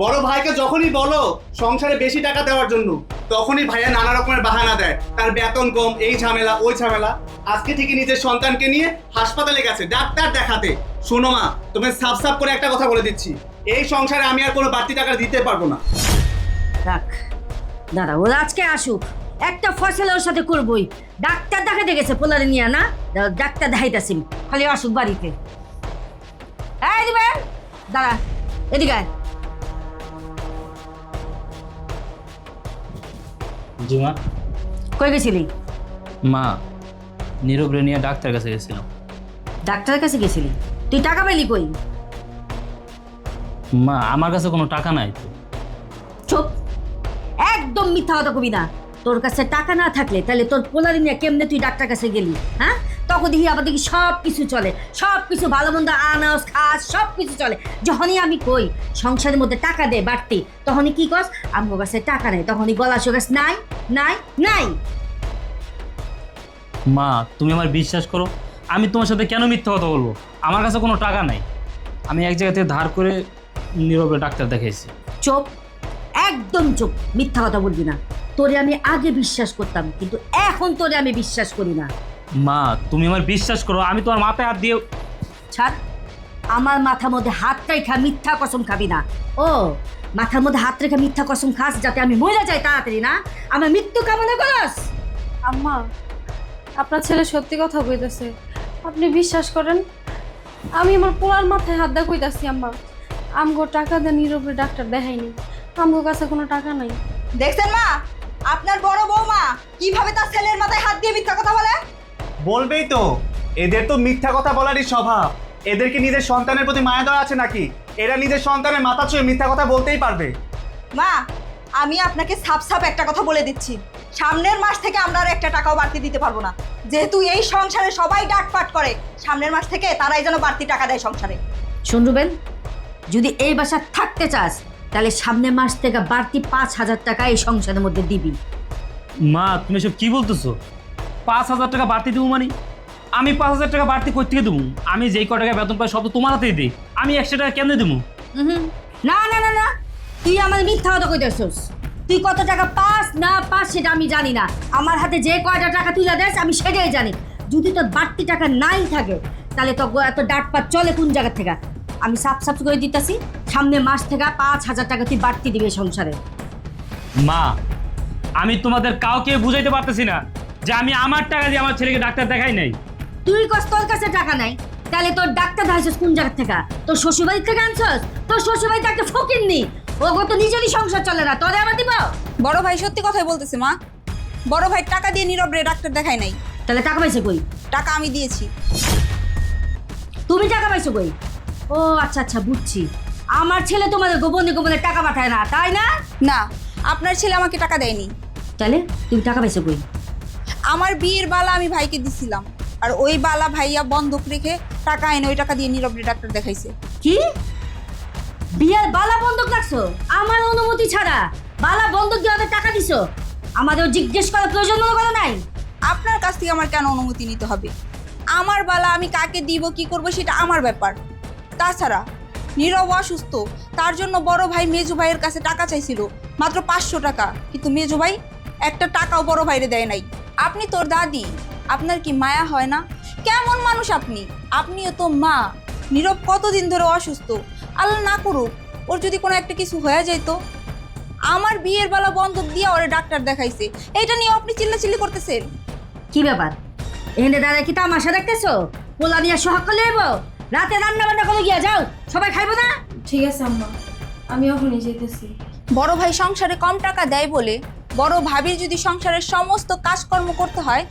Speaker 3: বড় ভাইকে যখনই বলো সংসারে বেশি টাকা দেওয়ার জন্য, তখনই ভাইয়া নানা রকমের বাহানা দেয়। তার বেতন কম, এই ঝামেলা ওই ঝামেলা। আজকে ঠিকই নিজের সন্তানকে নিয়ে হাসপাতালে গেছে ডাক্তার দেখাতে। শোনো মা, তুমি সাফ করে একটা কথা বলে দিচ্ছি, এই সংসারে আমি আর কোনো বাড়তি টাকা দিতে পারবো না।
Speaker 4: রাখ দাদা, ওরা আজকে আসুক, একটা ফয়সালা ওর সাথে করবই। ডাক্তার দেখাতে গেছে পোলারে নিয়ে, না ডাক্তার দেখাইতেছি, খালি আসুক বাড়িতে। এই দিবে দাদা, এদিকে আয়।
Speaker 6: জি মা।
Speaker 4: কই গেছিলি?
Speaker 6: মা, নীরব নিয়ে ডাক্তার কাছে গেছিলাম।
Speaker 4: ডাক্তারের কাছে গেছিলি? তুই টাকা পেলি কই?
Speaker 6: মা, আমার কাছে কোনো টাকা নাই তো।
Speaker 4: চুপ, একদম মিথ্যা কথা কবি না। তোর কাছে টাকা না থাকলে তাহলে তোর পোলারি নিয়ে কেমনে তুই ডাক্তার কাছে গেলি? হ্যাঁ, তখন দেখি আবার দেখি সব কিছু চলে, সব কিছু ভালো মন্দ আনাজ খাস সব কিছু চলে। যখনই আমি কই সংসারের মধ্যে টাকা দে বাড়তি, তখনই কি কস আমার কাছে টাকা নেই, তখনই গলা শোকাস নাই নাই নাই।
Speaker 6: মা, তুমি আমার বিশ্বাস করো, আমি তোমার সাথে কেন মিথ্যা কথা বলবো? আমার কাছে কোনো টাকা নাই। আমি এক জায়গা থেকে ধার করে নীরবে ডাক্তার দেখাইছি।
Speaker 4: চুপ, একদম চুপ, মিথ্যা কথা বলবি না। তোরে আমি আগে বিশ্বাস করতাম, কিন্তু এখন তোরে আমি বিশ্বাস করি না।
Speaker 6: মা তুমি আমার বিশ্বাস করো, আমি তোমার মাথায় হাত দিয়ে
Speaker 4: ছাড়, আমার মাথার মধ্যে হাত রেখা মিথ্যা কসম খাবি না। ও মাথার মধ্যে হাত রেখা মিথ্যা কসম খাস যাতে আমি মরে যাই তাড়াতাড়ি, না আমার মৃত্যু কামনা করস?
Speaker 2: আম্মা, আপনার ছেলে সত্যি কথা কইতাছে, আপনি বিশ্বাস করেন। আমি আমার পোলার মাথায় হাত দা কইতাছি আম্মা, আমগো টাকা দিয়ে নীরবে ডাক্তার দেখাইনি, আমগো কাছে কোনো টাকা নাই।
Speaker 1: দেখছেন মা, আপনার বড় বৌমা কিভাবে তার ছেলের মাথায় হাত দিয়ে মিথ্যা কথা বলে?
Speaker 3: বলবেই তো, এদের তো মিথ্যা কথা বলারই স্বভাব। এদেরকে নিজের সন্তানের প্রতি মায়া দেওয়া আছে নাকি? এরা নিজের সন্তানের মাথা ছুঁয়ে মিথ্যা কথা বলতেই পারবে।
Speaker 1: মা, আমি আপনাকে সাফ সাফ একটা কথা বলে দিচ্ছি, সামনের মাস থেকে আমরা আর একটা টাকাও বাড়তি দিতে পারবো না। যেহেতু এই সংসারে সবাই ডাটপাট করে, সামনের মাস থেকে তারাই যেন বাড়তি টাকা দেয় সংসারে।
Speaker 4: শুন রুবেল, যদি এই বাসায় থাকতে চাস তাহলে সামনের মাস থেকে বাড়তি 5,000 টাকা এই সংসারের মধ্যে দিবি।
Speaker 6: মা তুমি সব কি বলতেছো? 5,000 টাকা বাড়তি দেবো মানে? আমি 5,000 টাকা বাড়তি কই থেকে দেবো? আমি যেই ক টাকা বেতন পাই সব তো তোমার হাতেই দিই, আমি 100 টাকা কেমনে দেবো?
Speaker 4: না না না না, তুই আমার মিথ্যা কথা কইতেছস। তুই কত টাকা পাস না পাস সেটা আমি জানি না, আমার হাতে যে কয়টা টাকা তুলে দেস আমি সেটাই জানি। যদি তোর বাড়তি টাকা নাই থাকে তাহলে তো এত ডাটপাট চলে কোন জায়গা থেকে? আমি সাফ সাফ করে দিতেছি, সামনের মাস থেকে 5,000 টাকা তুই বাড়তি দিবে সংসারে।
Speaker 6: মা আমি তোমাদের কাউকে বুঝাইতে পারতেছি না যে আমি আমার টাকা দিয়ে আমার ছেলেকে ডাক্তার দেখাই নাই।
Speaker 4: তুই কস তোর কাছে টাকা নাই, তাহলে তোর ডাক্তার দেখাইছস কোন জায়গা থেকে? তোর শ্বশুরবাড়ি থেকে আনছস? তোর শ্বশুরবাড়িতে একটা ফকিন্নি, ও তো নিজেরই সংসার চলে না, তোরে আবার দিব?
Speaker 8: বড় ভাই সত্যি কথাই বলতেছে মা, বড় ভাই টাকা দিয়ে নীরবে ডাক্তার দেখায় নাই।
Speaker 4: তাহলে টাকা পাইছে কই?
Speaker 8: টাকা আমি দিয়েছি।
Speaker 4: তুমি টাকা পাইছো কই? ও আচ্ছা আচ্ছা, বুঝছি। আমার ছেলে তোমাদের গোপনে গোপনে টাকা পাঠায় না, তাই না?
Speaker 8: না, আপনার ছেলে আমাকে টাকা দেয়নি।
Speaker 4: তাহলে তুমি টাকা পাইছো কই?
Speaker 8: আমার বিয়ের বালা আমি ভাইকে দিছিলাম, আর ওই বালা ভাইয়া বন্ধক রেখে টাকা এনে ওই টাকা দিয়ে নীরবে ডাক্তার দেখাইছে।
Speaker 4: কি বিয়ের বালা বন্ধক রাখছো আমার অনুমতি ছাড়া? বালা বন্ধক দিয়ে ওদের টাকা দিছো, আমাদের জিজ্ঞেস করার প্রয়োজন মনে করো নাই?
Speaker 8: আপনার কাছ থেকে আমার কেন অনুমতি নিতে হবে? আমার বালা আমি কাকে দিব কি করব সেটা আমার ব্যাপার। তাছাড়া নীরব অসুস্থ, তার জন্য বড় ভাই মেজু ভাইয়ের কাছে টাকা চাইছিল, মাত্র 500 টাকা, কিন্তু মেজু ভাই একটা টাকাও বড় ভাইরে দেয় নাই। আপনি তোর দাদি, আপনার কি মায়া হয় না? কেমন মানুষ আপনি? আপনিও তো মা। নীরব কতদিন ধরে অসুস্থ, আল্লাহ না করুক ওর যদি কোনো একটা কিছু হয়ে যেত। আমার বিয়ের বেলা বন্ধক দিয়ে ওরে ডাক্তার দেখাইছে, এইটা নিয়ে আপনি চিল্লাচিল্লি করতেছেন।
Speaker 4: কি ব্যাপার? এখানে দাদা কি তামাশা দেখতেছো? পোলা নিয়ে সোহাগ করলে এবো? রাতে রান্না বান্না করে গিয়া যাও, সবাই খাইবো না?
Speaker 2: ঠিক আছে আম্মা, আমি এখনই যেতেছি।
Speaker 8: বড় ভাই সংসারে কম টাকা দেয় বলে বড় ভাবির যদি সংসারের সমস্ত কাজকর্ম করতে হয়,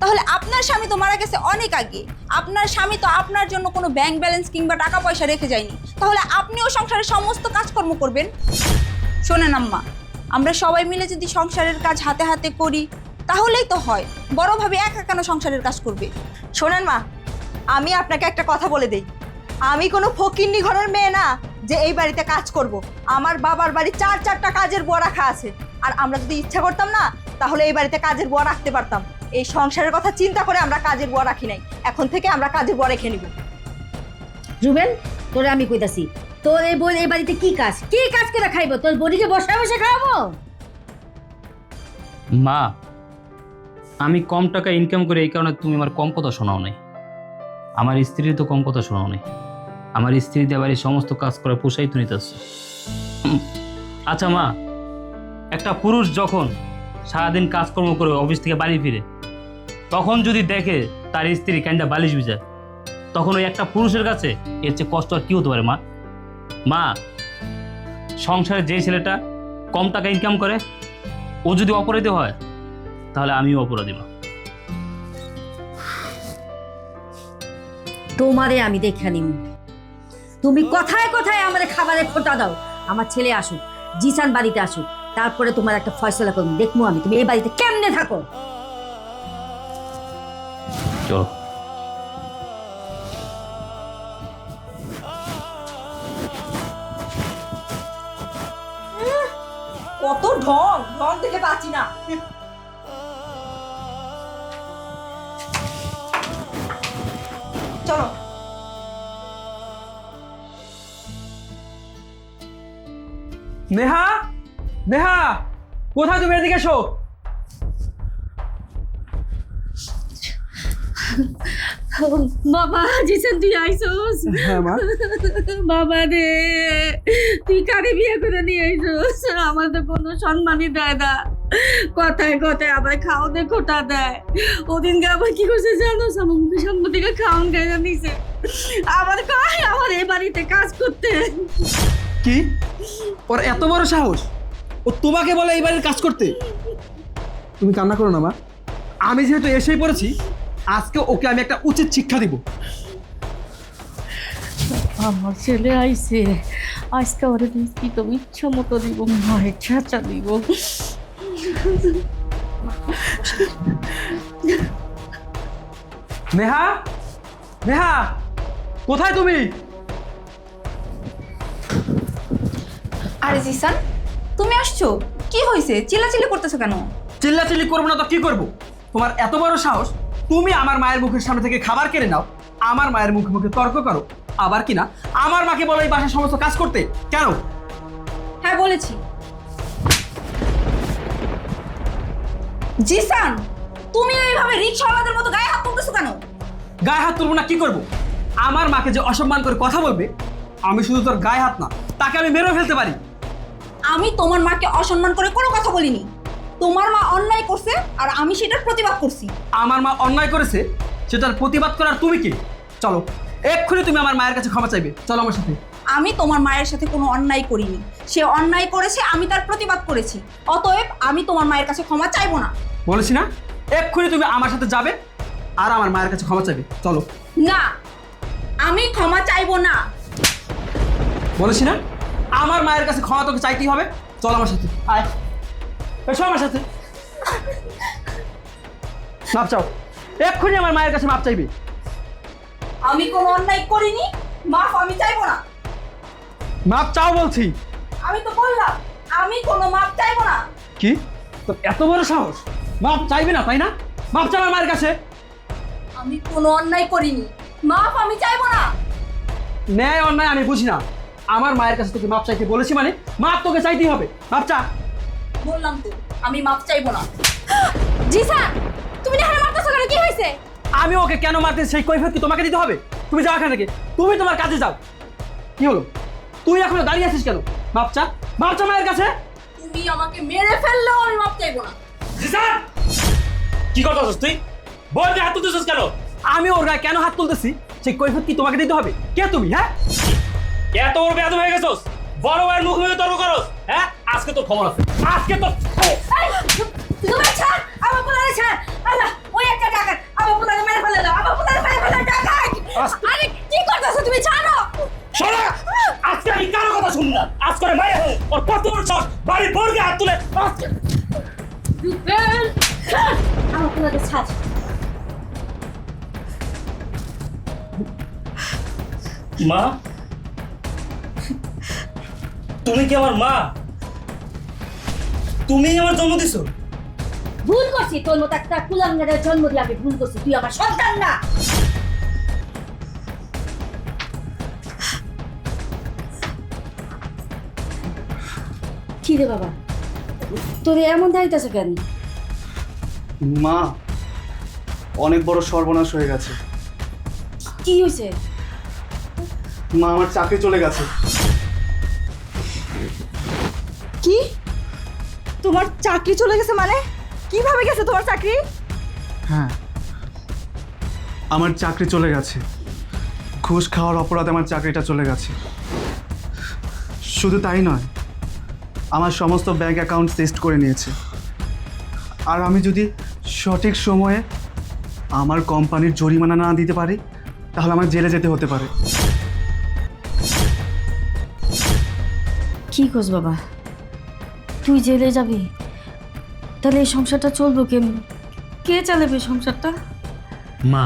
Speaker 8: তাহলে আপনার স্বামী তো মারা গেছে অনেক আগে। আপনার স্বামী তো আপনার জন্য কোনো ব্যাংক ব্যালেন্স কিংবা টাকা পয়সা রেখে যায়নি, তাহলে আপনিও সংসারের সমস্ত কাজকর্ম করবেন। শোনেন আম্মা, আমরা সবাই মিলে যদি সংসারের কাজ হাতে হাতে করি তাহলেই তো হয়। বড় ভাবে একা কেন সংসারের কাজ করবে?
Speaker 1: শোনেন মা, আমি আপনাকে একটা কথা বলে দেই, আমি কোনো ফকিন্নি ঘরের মেয়ে না যে এই বাড়িতে কাজ করব। আমার বাবার বাড়ি 4-4টা কাজের বুয়া রাখা আছে, আর আমরা যদি ইচ্ছা করতাম না তাহলে এই বাড়িতে কাজের বুয়া রাখতে পারতাম। এই সংসারের কথা চিন্তা করে আমরা কাজের বুয়া রাখি নাই, এখন থেকে আমরা কাজের বুয়া রেখে নিব।
Speaker 4: রুবেল, তোরে আমি কইতাছি, তোর এই বোন এই বাড়িতে কি কাজ করে খাইবো? তোর বডিকে বসে বসে খাওয়াবো?
Speaker 6: মা আমি কম টাকা ইনকাম করে এই কারণে তুমি আমার কম কথা শোনাও নাই। আমার স্ত্রীর তো কম কথা শোনাও নাই। আমার স্ত্রী দিয়ে বাড়ির সমস্ত কাজ করে পোষাই তো নিতেছে। আচ্ছা মা, একটা পুরুষ যখন সারাদিন কাজকর্ম করে অফিস থেকে বাড়ি ফিরে, তখন যদি দেখে তার স্ত্রী কান্দা বালিশ বিছায়, তখন ওই একটা পুরুষের কাছে এর চেয়ে কষ্ট আর কি হতে পারে? মা মা সংসারে যে ছেলেটা কম টাকা ইনকাম করে ও যদি অপরাধী হয় তাহলে আমিও অপরাধী। মা
Speaker 4: তোমারে আমি দেখে নিব। তুমি কথায় কথায় আমাদের খাবারের খোঁটা দাও। আমার ছেলে আসুক, জিসান বাড়িতে আসুক, তারপরে তোমার একটা ফয়সলা করুন, দেখবো আমি তুমি এই বাড়িতে কেমনে থাকো।
Speaker 6: চলো।
Speaker 1: কত ঢং ঢং দেখে বাঁচি না। চলো।
Speaker 7: নেহা, নেহা, কোথায় তুমি? এদিকে এসো।
Speaker 4: বাবা জিসান তুই আইসোস?
Speaker 7: হ্যাঁ মা।
Speaker 4: বাবা রে, তুই কারে বিয়ে করে নিয়ে আইসোস? আমার তো কোনো সম্মানই দেয় না, কথায় কথায় আবার খাওয়াতে খোটা দেয়। ওদিনকে আবার কি করছে জানোস? আমার মুখে সম্পত্তিকে খাওয়ান গাইয়া নিছে, আবার কয় আমার এই বাড়িতে কাজ করতে।
Speaker 7: কি? ওর এত বড় সাহস? ও তোমাকে বলে এই বাড়ির কাজ করতে? তুমি কান্না করো না মা, আমি যেহেতু এসেই পড়েছি, আজকে ওকে আমি একটা উচিত শিক্ষা দিব।
Speaker 4: আমার ছেলে আইছে, আজকে ওরে কি তুমি ইচ্ছা মতো দিব, মায়ের ছাঁচা দিব।
Speaker 7: নেহা, নেহা, কোথায় তুমি?
Speaker 8: আরে জিসান, তুমি আসছো? কি হয়েছে? চিল্লাচিল্লি করতেছো কেন?
Speaker 7: চিল্লাচিল্লি করবো না তো কি করবো? তোমার এত বড় সাহস, তুমি আমার মায়ের মুখের সামনে থেকে খাবার কেড়ে নাও, আমার মায়ের মুখে মুখে তর্ক করো, আবার কিনা আমার মাকে বলো এই বাসার সমস্ত কাজ করতে। কেন?
Speaker 8: হ্যাঁ বলেছি। জিসান, তুমি এইভাবে রিকশাওয়ালাদের মতো গায়ে হাত তুলতেছো কেন?
Speaker 7: গায়ে হাত তুলবো না কি করবো? আমার মাকে যে অসম্মান করে কথা বলবে, আমি শুধু তোর গায়ে হাত না, তাকে আমি মেরেও ফেলতে পারি।
Speaker 8: আমি তোমার মাকে অসম্মান করে কোনো কথা বলিনি। তোমার মা অন্যায় করছে আর আমি সেটার প্রতিবাদ করছি।
Speaker 7: আমার মা অন্যায় করেছে, সেটার প্রতিবাদ করার তুমি কি? চলো এক্ষুনি তুমি আমার মায়ের কাছে ক্ষমা চাইবে, চলো আমার সাথে।
Speaker 8: আমি তোমার মায়ের সাথে কোনো অন্যায় করিনি। সে অন্যায় করেছে, আমি তার প্রতিবাদ করেছি। অতএব আমি তোমার মায়ের কাছে ক্ষমা চাইবো না।
Speaker 7: বলেছি না, এক্ষুনি তুমি আমার সাথে যাবে আর আমার মায়ের কাছে ক্ষমা চাইবে, চলো।
Speaker 8: না, আমি ক্ষমা চাইবো না।
Speaker 7: বলেছি না, আমার মায়ের কাছে ক্ষমা তোকে চাইতেই হবে, চল আমার সাথে, আয়, এসো আমার সাথে। মাপ চাও, এক্ষুনি আমার মায়ের কাছে মাপ চাইবে।
Speaker 8: আমি কোনো অন্যায় করিনি, মাফ আমি চাইবো না।
Speaker 7: মাপ চাও বলছি।
Speaker 8: আমি তো বললাম আমি কোনো মাপ চাইবো না।
Speaker 7: কি? তোর এত বড় সাহস, মাপ চাইবে না তাই না? মাপ চাও আমার মায়ের কাছে।
Speaker 8: আমি কোনো অন্যায় করিনি, মাফ আমি চাইবো না।
Speaker 7: ন্যায় অন্যায় আমি বুঝি না, আমার মায়ের কাছে তোকে মাপ চাইতে বলেছি মানে মাপ তোকে চাইতেই হবে, মাপ চা।
Speaker 8: বললাম তো আমি মাফ চাইবো না। জিসান, তুমি নেহারে মারতেছো কেন? কি হয়েছে?
Speaker 7: আমি ওকে কেন মারতে সেই কৈফিয়ত কি তোমাকে দিতে হবে? তুমি যাও এখান থেকে, তুমি তোমার কাজে যাও। কি হলো, তুই এখনো দাঁড়িয়ে আছিস কেন? মাপ চা, মাপ চা মায়ের কাছে।
Speaker 8: তুমি আমাকে মেরে ফেললেও আমি মাফ চাইবো না।
Speaker 6: জিসান, কি করতেছিস তুই? বল হাত তুলতেছিস কেন?
Speaker 7: আমি ওর গায়ে কেন হাত তুলতেছি সেই কৈফিয়ত কি তোমাকে দিতে হবে? কে তুমি? হ্যাঁ,
Speaker 6: এত বড় বেয়াদব হয়ে গেছস, বড় ভাইয়ের মুখে মুখে তর্ক করস। হ্যাঁ, আজকে তোর খবর আছে, আজকে তো।
Speaker 4: তুমি ছাড়, আমার পোলারে ছাড়। আল্লাহ, ওই একটা ডাকাত আমার পোলারে মেরে ফেলে দাও, আমার পোলারে মেরে ফেলে ডাকাত। আরে কি করতেছো তুমি? ছাড়ো।
Speaker 6: শোনা, আজকে আমি কারো কথা শুনবো না। আজকে মায়ের হয়ে ওর কত বড় সাহস, বাড়ির বোরকে হাত তুলে।
Speaker 4: রুবেল, ছাড়, আমার পোলারে ছাড়।
Speaker 6: মা, তুমি কি আমার মা? তুমি আমার জন্ম দিছো?
Speaker 4: ভুল করছি, তোর মতো একটা কুলাঙ্গারের জন্ম দিয়ে আমি ভুল করছি। তুই আমার সন্তান না। কি রে বাবা, তোর এমন দাঁড়িয়েছে কেন?
Speaker 3: মা, অনেক বড় সর্বনাশ হয়ে গেছে।
Speaker 4: কি হয়েছে?
Speaker 3: মা, আমার চাকরি চলে গেছে।
Speaker 1: কি? তোমার চাকরি চলে গেছে মানে? কিভাবে গেছে তোমার চাকরি?
Speaker 3: হ্যাঁ, আমার চাকরি চলে গেছে। ঘুষ খাওয়ার অপরাধে আমার চাকরিটা চলে গেছে। শুধু তাই নয়, আমার সমস্ত ব্যাংক অ্যাকাউন্ট সিজ করে নিয়েছে। আর আমি যদি সঠিক সময়ে আমার কোম্পানির জরিমানা না দিতে পারি, তাহলে আমার জেলে যেতে হতে পারে।
Speaker 4: কি করছ বাবা, তুই জেলে যাবি? তাহলে এই সংসারটা চলবো কেমন? কে চালাবে সংসারটা?
Speaker 6: মা,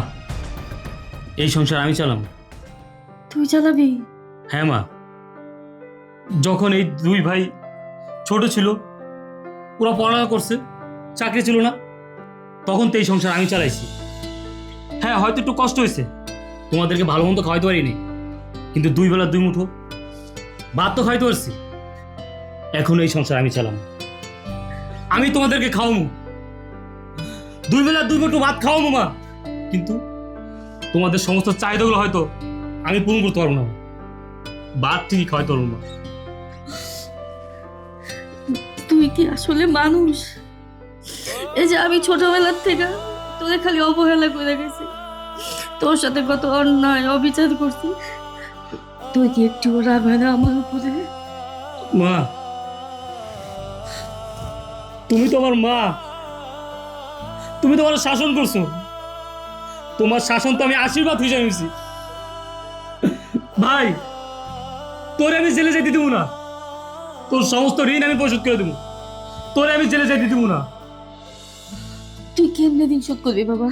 Speaker 6: এই সংসার আমি চালাবো।
Speaker 4: তুই চালাবি?
Speaker 6: হ্যাঁ মা, যখন এই দুই ভাই ছোট ছিল, ওরা পড়াশোনা করছে, চাকরি ছিল না, তখন তো এই সংসার আমি চালাইছি। হ্যাঁ, হয়তো একটু কষ্ট হয়েছে, তোমাদেরকে ভালো মন্দ খাওয়াইতে পারিনি, কিন্তু দুই বেলা দুই মুঠো ভাত তো খাইতে পারছি। এখন এই সংসার আমি চালাম, আমি তোমাদেরকে খাওয়াবো, 2 বেলা 2 মুঠো ভাত খাওয়াবো মা, কিন্তু তোমাদের সমস্ত চাহিদাগুলো হয়তো আমি পূরণ করতে পারবো না। ভাত ঠিকই খাওয়াইতে পারবো না।
Speaker 2: তুই কি আসলে মানুষ? এই যে আমি ছোটবেলার থেকে তোদের খালি অবহেলা করে গেছি, তোর সাথে কত অন্যায় অবিচার করছি, তুই কি একটু রাগ হয় না আমার উপরে?
Speaker 6: মা, তুমি তো আমার মা, তুমি তো আমার শাসন করছো, তোমার শাসন তো আমি আশীর্বাদ হিসেবে নিয়েছি। ভাই, তোরে আমি জেলে যেতে দেবো না, তোর সমস্ত ঋণ আমি পরিশোধ করে দেবো, তোরে আমি জেলে যেতে দেবো না।
Speaker 2: তুই কেমনে দিন শোধ করবি বাবা?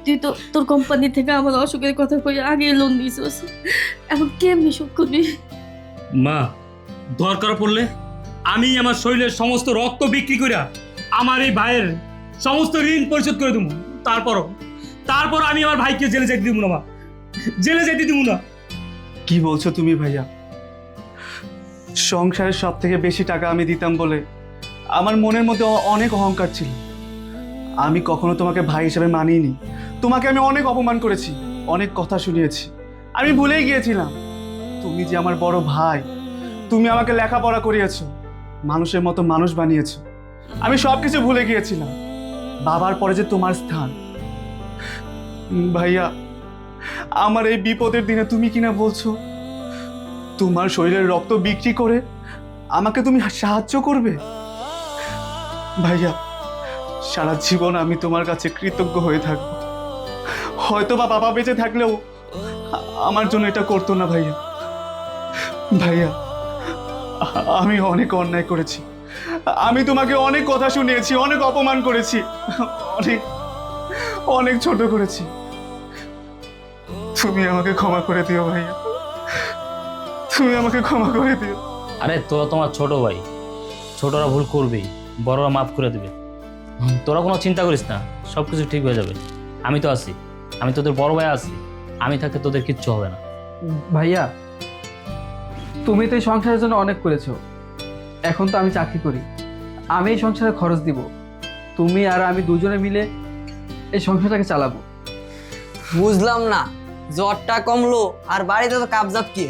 Speaker 2: তুই তো তোর কোম্পানি থেকে আমার অসুখের কথা কই আগে লোন দিয়েছিস, এখন কেমনে শোধ করবি?
Speaker 6: মা, দরকার পড়লে আমি আমার শরীরের সমস্ত রক্ত বিক্রি করে আমার এই ভাইয়ের সমস্ত ঋণ পরিশোধ করে দেবো। তারপর আমি আমার ভাইকে জেলে যেতে দিব না মা, জেলে যেতে দিব না।
Speaker 3: কি বলছো তুমি ভাইয়া? সংসারের সব থেকে বেশি টাকা আমি দিতাম বলে আমার মনের মধ্যে অনেক অহংকার ছিল। আমি কখনো তোমাকে ভাই হিসেবে মানিনি, তোমাকে আমি অনেক অপমান করেছি, অনেক কথা শুনিয়েছি, আমি ভুলেই গিয়েছিলাম তুমি যে আমার বড় ভাই। তুমি আমাকে লেখাপড়া করিয়েছো, মানুষের মতো মানুষ বানিয়েছো, আমি সব কিছু ভুলে গিয়েছিলাম। বাবার পরে যে তোমার স্থান। ভাইয়া, আমার এই বিপদের দিনে তুমি কিনা বলছো তোমার শরীরের রক্ত বিক্রি করে আমাকে তুমি সাহায্য করবে? ভাইয়া, সারা জীবন আমি তোমার কাছে কৃতজ্ঞ হয়ে থাকবো। হয়তো বা বাবা বেঁচে থাকলেও আমার জন্য এটা করতো না ভাইয়া। ভাইয়া, আমি অনেক অন্যায় করেছি, আমি তোমাকে অনেক কথা শুনিয়েছি, অনেক অপমান করেছি, অনেক অনেক ছোট করেছি। তুমি আমাকে ক্ষমা করে দিও ভাইয়া, তুমি আমাকে ক্ষমা করে দিও।
Speaker 6: আরে তোরা তোমার ছোট ভাই, ছোটরা ভুল করবেই, বড়রা মাফ করে দেবে। তোরা কোনো চিন্তা করিস না, সব কিছু ঠিক হয়ে যাবে। আমি তো আছি, আমি তোদের বড় ভাই আছি, আমি থাকতে তোদের কিচ্ছু হবে না।
Speaker 7: ভাইয়া, তুমি তো এই সংসারের জন্য অনেক করেছো, এখন তো আমি চাকরি করি, আমি এই সংসারে খরচ দিব, তুমি আর আমি দুজনে মিলে এই সংসারটাকে চালাবো।
Speaker 5: বুঝলাম না, জ্বরটা কমলো আর বাড়িতে তো কাবজাব কি?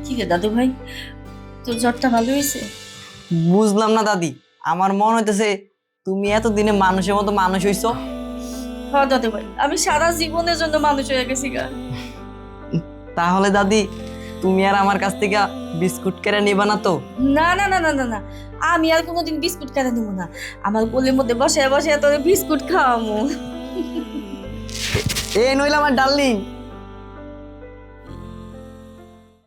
Speaker 2: কি রে দাদু ভাই, তোর জ্বরটা ভালো হয়েছে?
Speaker 5: বুঝলাম না দাদি, আমার মনে হইতেছে তুমি এতদিনে মানুষের মতো মানুষ হইছো।
Speaker 2: হ্যাঁ দাদু ভাই, আমি সারা জীবনের জন্য মানুষ হয়ে গেছি গা।
Speaker 5: তাহলে দাদি, তুমি আর আমার কাছ থেকে বিস্কুট কেড়ে নিবা না তো?
Speaker 2: না না না না না না, আমি আর কোনোদিন বিস্কুট কেন দেবো না, আমার কোলের মধ্যে বসে বসে তোর বিস্কুট খাওয়ামো।
Speaker 5: এই নইলে আমার ডার্লিং।